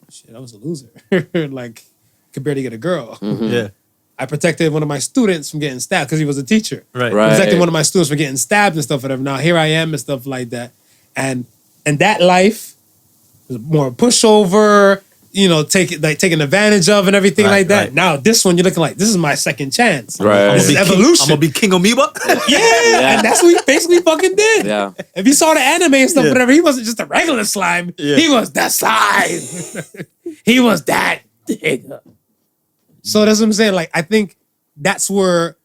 shit, I was a loser. Like, could barely get a girl. Yeah. I protected one of my students from getting stabbed because he was a teacher. Right. Right. Protected one of my students from getting stabbed and stuff, whatever. Now here I am and stuff like that. And that life was more pushover, taking advantage of and everything Right, like that. right. Now this one, you're looking like, this is my second chance. Right. This is evolution. I'm gonna be King Amoeba. Yeah, and that's what he basically fucking did. Yeah. If you saw the anime and stuff, Yeah. whatever, he wasn't just a regular slime. Yeah. He was that slime. He was that nigga. So that's what I'm saying. Like, I think that's where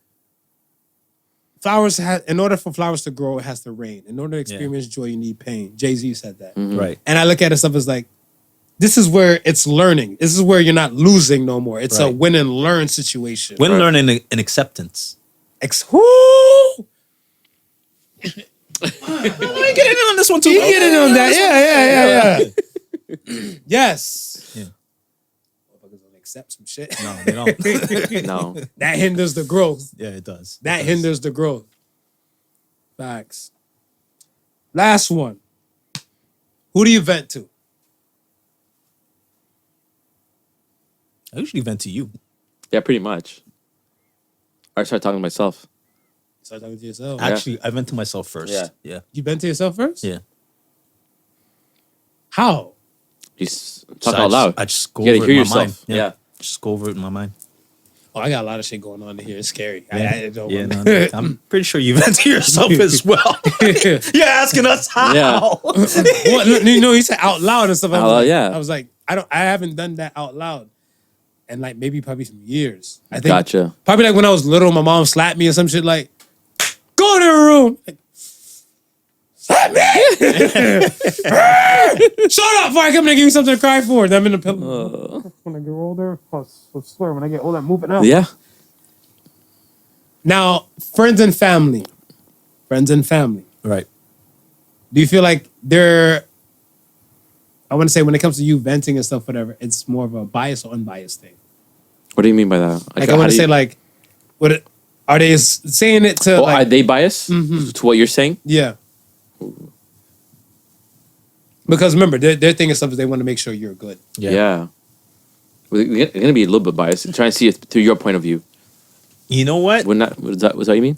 in order for flowers to grow, it has to rain. In order to experience joy, you need pain. Jay-Z said that. Right. And I look at it stuff as like, this is where it's learning. This is where you're not losing no more. It's a Right. win and learn situation. When learning and acceptance. Whoo! I get in on this one too. You get in on that. Yeah. Yes. Yeah. Motherfuckers don't accept some shit. No, they don't. No. That hinders the growth. Yeah, it does. That hinders the growth. Facts. Last one. Who do you vent to? I usually vent to you. Yeah, pretty much. I start talking to myself. Start talking to yourself. Actually, I vent to myself first. Yeah. Yeah. You vent to yourself first? Yeah. How? Just So talk out loud. I just go You gotta over it hear in my mind. yourself. Yeah. Just go over it in my mind. Oh, I got a lot of shit going on in here. It's scary. Yeah, I don't yeah, want no, I'm pretty sure you vent to yourself as well. You're asking us how. Yeah. Well, you know, he said out loud and stuff. Out loud, yeah. I was like, I haven't done that out loud. And like maybe probably some years. I think Gotcha. probably like when I was little, my mom slapped me or some shit like, go to the room. Like, slap me! Shut up before I come in and give you something to cry for. Then I'm in the pillow. When I get older, I swear, when I get older, I'm moving out. Yeah. Now, friends and family. Friends and family. Right. Do you feel like they're, I want to say when it comes to you venting and stuff, whatever, it's more of a biased or unbiased thing? What do you mean by that? Like I want to say like, are they saying it to are like, they biased to what you're saying? yeah. Because remember, their thing is something they want to make sure you're good. Yeah. They're going to be a little bit biased. Trying to see it through your point of view. You know what? Was that what you mean?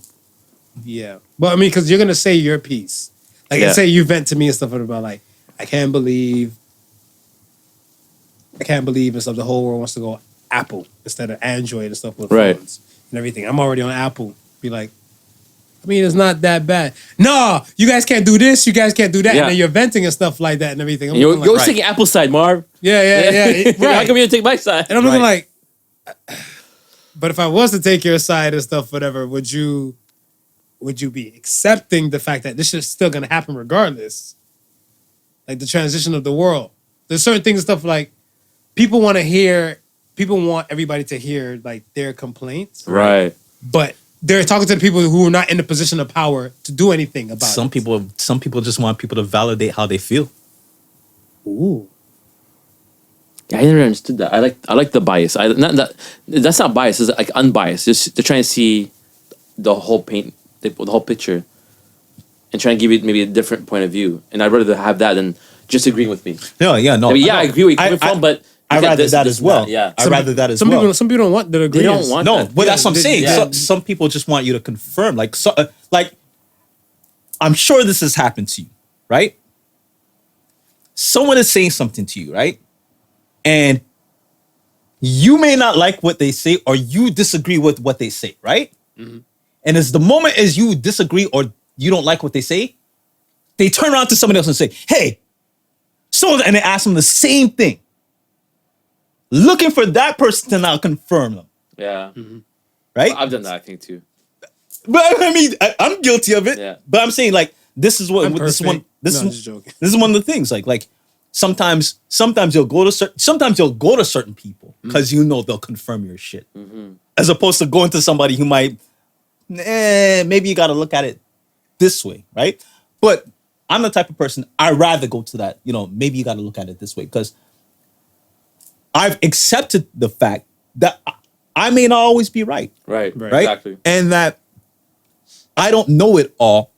Yeah. Well, I mean, because you're going to say your piece. Like, Yeah. say you vent to me and stuff about like, I can't believe and stuff. The whole world wants to go Apple instead of Android and stuff with Right. phones and everything. I'm already on Apple. Be like, I mean, it's not that bad. No, you guys can't do this. You guys can't do that. Yeah. And then you're venting and stuff like that and everything. I'm You're looking like, always taking Apple's side, Marv. yeah. How Right. come you didn't take my side? And I'm looking like, but if I was to take your side and stuff, whatever, would you be accepting the fact that this is still gonna happen regardless? Like the transition of the world. There's certain things and stuff like people want everybody to hear like their complaints. Right. But they're talking to the people who are not in the position of power to do anything about Some it. people just want people to validate how they feel. Ooh. Yeah, I never understood that. I like the bias. That's not bias. It's like unbiased. Just they're trying to see the whole the whole picture, and trying to give you maybe a different point of view. And I'd rather have that than just agreeing with me. No, yeah, no. I mean, I agree where you're coming from, but I'd rather that this as well. and that, yeah. I'd rather that as Some well. people don't want the agree. They don't want No, that. but that's what I'm saying. yeah. Some people just want you to confirm. Like, I'm sure this has happened to you, right? Someone is saying something to you, right? And you may not like what they say or you disagree with what they say, right? Mm-hmm. And as the moment as you disagree or you don't like what they say, they turn around to somebody else and say, hey, and they ask them the same thing. Looking for that person to now confirm them, Yeah. right? I've done that, I think, too. But I mean, I'm guilty of it. Yeah. But I'm saying like this is what I'm this is one. perfect. This No, is just joking. this is one of the things. Like sometimes you'll go to certain people because you know they'll confirm your shit, as opposed to going to somebody who might, maybe you got to look at it this way, right? But I'm the type of person I'd rather go to that. You know, maybe you got to look at it this way because I've accepted the fact that I may not always be right. Right. Right? Exactly. And that I don't know it all.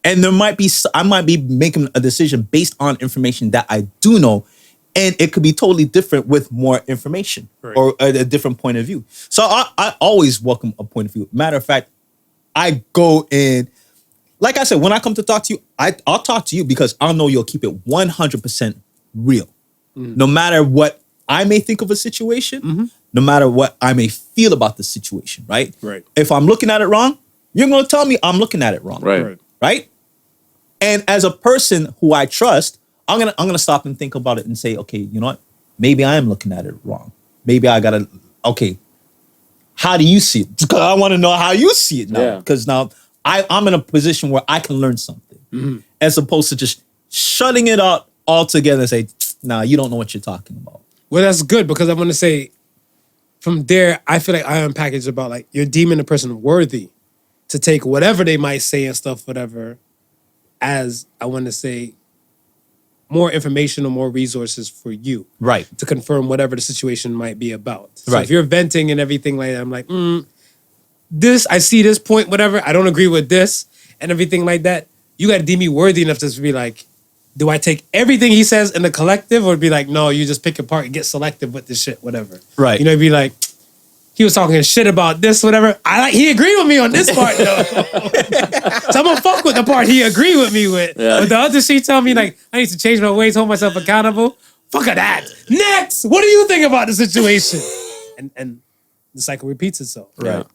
And I might be making a decision based on information that I do know. And it could be totally different with more information or a different point of view. So I always welcome a point of view. Matter of fact, I go in, like I said, when I come to talk to you, I'll talk to you because I know you'll keep it 100% real. No matter what I may think of a situation, no matter what I may feel about the situation, right? Right. If I'm looking at it wrong, you're going to tell me I'm looking at it wrong. Right. Right? And as a person who I trust, I'm gonna stop and think about it and say, okay, you know what? Maybe I am looking at it wrong. Maybe I gotta, okay, how do you see it? Because I want to know how you see it now. Yeah. Because now I'm in a position where I can learn something. As opposed to just shutting it out altogether and say, nah, you don't know what you're talking about. Well, that's good because I want to say from there, I feel like I unpackaged about like you're deeming the person worthy to take whatever they might say and stuff, whatever, as, I want to say, more information or more resources for you. Right. To confirm whatever the situation might be about. So Right. if you're venting and everything like that, I'm like, this, I see this point, whatever, I don't agree with this and everything like that. You got to deem me worthy enough to be like, do I take everything he says in the collective or be like, no, you just pick apart and get selective with this shit, whatever. Right. You know, be like, he was talking shit about this, whatever. He agreed with me on this part, though. So I'm gonna fuck with the part he agreed with me with. Yeah. But the other shit tell me like I need to change my ways, hold myself accountable. Fuck of that. Next, what do you think about the situation? And the cycle repeats itself. Right.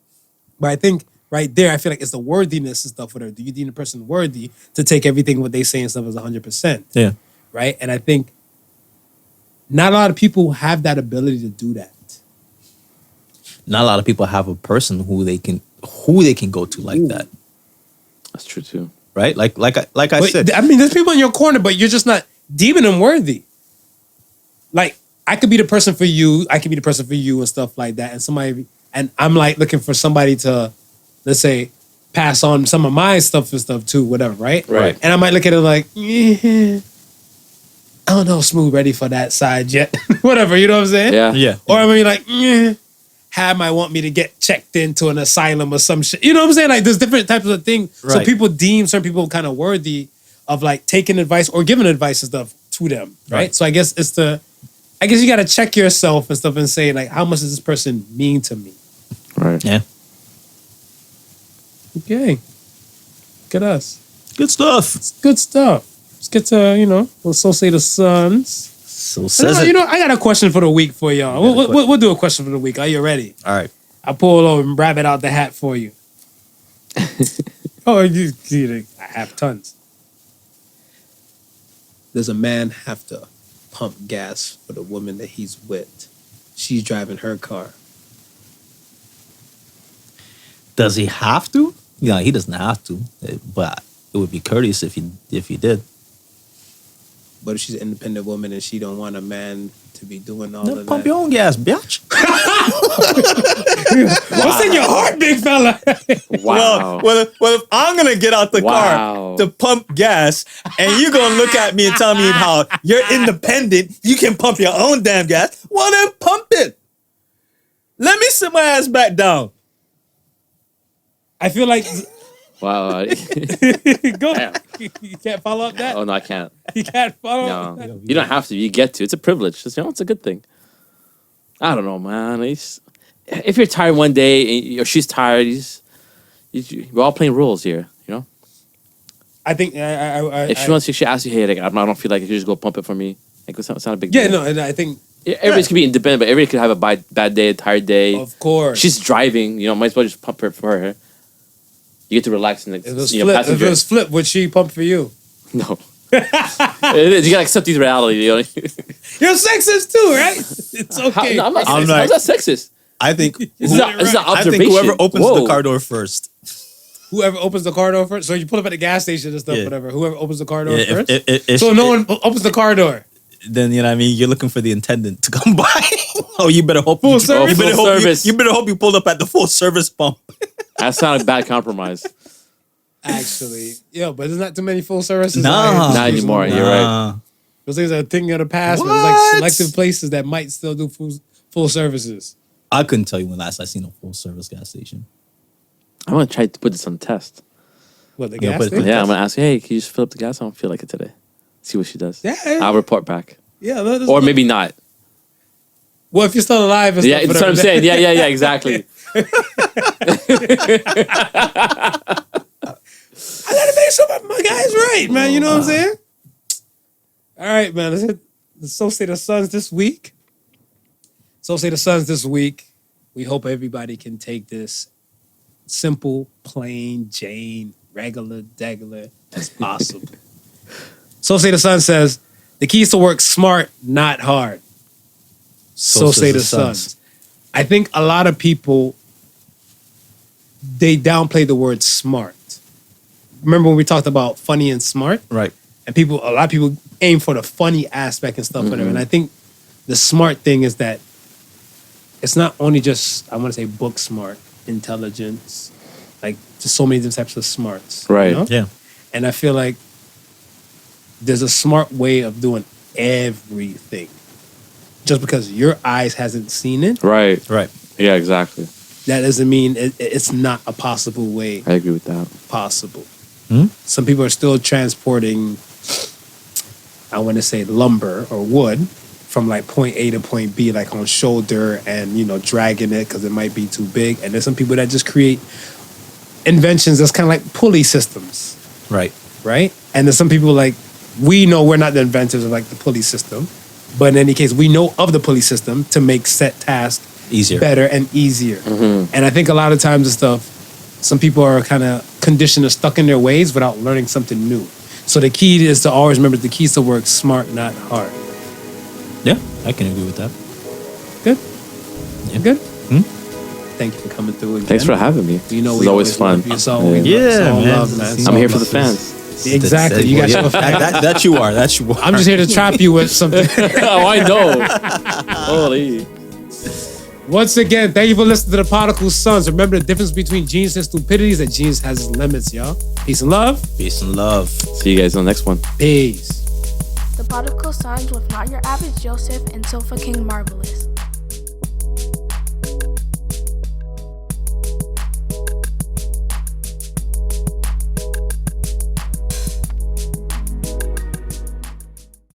But I think right there, I feel like it's the worthiness and stuff. Whatever. Do you deem the person worthy to take everything what they say and stuff as 100%? Yeah. Right. And I think not a lot of people have that ability to do that. Not a lot of people have a person who they can go to like that. That's true too. Right? Like I said. I mean, there's people in your corner, but you're just not deeming them worthy. Like, I could be the person for you, I could be the person for you and stuff like that. And I'm like looking for somebody to, let's say, pass on some of my stuff and stuff too, whatever, right? Right. And I might look at it like, I don't know, Smooth ready for that side yet. Whatever, you know what I'm saying? Yeah. Yeah. Or I mean, like, Had might want me to get checked into an asylum or some shit. You know what I'm saying? Like, there's different types of things. So Right. people deem certain people kind of worthy of like taking advice or giving advice and stuff to them, right? Right. So I guess you got to check yourself and stuff and say like, how much does this person mean to me? Right. Yeah. Okay, look at us. Good stuff. It's good stuff. Let's get to we'll say the Suns. So says it. I got a question for the week for y'all. We'll do a question for the week. Are you ready? All right. I'll pull over and grab it out the hat for you. I have tons. Does a man have to pump gas for the woman that he's with? She's driving her car. Does he have to? Yeah, he doesn't have to. But it would be courteous if he did. But if she's an independent woman and she don't want a man to be doing all No, of pump that. your own gas, bitch. What's in your heart, big fella? Wow. Well, if I'm gonna get out the Wow. car to pump gas, and you're gonna look at me and tell me how you're independent, you can pump your own damn gas. Well, then pump it. Let me sit my ass back down. I feel like Wow. go. Damn. You can't follow up that. Oh no, I can't. You can't follow up that. No, you don't have to. You get to. It's a privilege. It's a good thing. I don't know, man. If you're tired one day or she's tired, we're all playing rules here. You know. I think If she asks you, hey, like, I don't feel like you just go pump it for me. Like, it's not a big yeah, deal. no, and I think Everybody's can be independent, but everybody could have a bad day, a tired day. of course She's driving. Might as well just pump it for her. You get to relax in the If it was passenger. flip, would she pump for you? No. It is. You gotta accept these reality. You're sexist too, right? It's okay. No, I'm not I'm sexist. like- How's that sexist? I think It's not I observation. think whoever opens Whoa. the car door first. Whoever opens the car door first. So you pull up at the gas station and stuff, Yeah. whatever. Whoever opens the car door Yeah, first. if So no one opens the car door. Then you know what I mean. You're looking for the attendant to come by. Oh, you better hope Full you, service? You better Full hope service. you better hope you pulled up at the full service pump. That's not a bad compromise. Actually, yeah, but there's not too many full services. Nah. out here. Not anymore. You're right. Nah. Those things are a thing of the past. But there's like What? selective places that might still do full services. I couldn't tell you when last I seen a full service gas station. I'm gonna try to put this on the test. What, the Yeah, gas but- station? Yeah, I'm gonna ask her, hey, can you just fill up the gas? I don't feel like it today. See what she does. Yeah. I'll report back. Yeah. Or maybe not. Well, if you're still alive and Yeah, stuff. that's what I'm saying. Yeah, exactly. I gotta make sure my guy's right, man. You know what I'm saying? All right, man. Let's hit the So Say the Suns this week. So Say the Suns this week. We hope everybody can take this simple, plain Jane, regular, degular as possible. So Say the Sun says, the key is to work smart, not hard. So say the Suns. I think a lot of people, they downplay the word smart. Remember when we talked about funny and smart? Right. And a lot of people aim for the funny aspect and stuff, whatever. And I think the smart thing is that it's not only just, I want to say book smart, intelligence, like just so many different types of smarts. Right. You know? Yeah. And I feel like there's a smart way of doing everything. Just because your eyes hasn't seen it, Right. Right. Yeah, exactly. that doesn't mean it's not a possible way I agree with that. possible. Hmm? Some people are still transporting, I want to say, lumber or wood from like point A to point B, like on shoulder and, dragging it because it might be too big. And there's some people that just create inventions that's kind of like pulley systems, Right. right? And there's some people like, we know we're not the inventors of like the pulley system, but in any case, we know of the pulley system to make set tasks Easier. better and easier. And I think a lot of times and stuff, some people are kind of conditioned or stuck in their ways without learning something new. So the key is to always remember the key is to work smart, not hard. Yeah, I can agree with that. Good? Yeah. Good? Hmm? Thank you for coming through again. Thanks for having me. You know, It's we always fun. love you. It's all, Yeah, it's all man. love, man. It's I'm all here for love. the fans. Exactly. You got your that you are. That you are. I'm just here to trap you with something. Oh, I know. Holy. Once again, thank you for listening to the Podical Sons. Remember the difference between genius and stupidity is that genius has its limits, y'all. Peace and love. Peace and love. See you guys on the next one. Peace. The Podical Sons with Not Your Average Joseph and Sofa King Marvelous.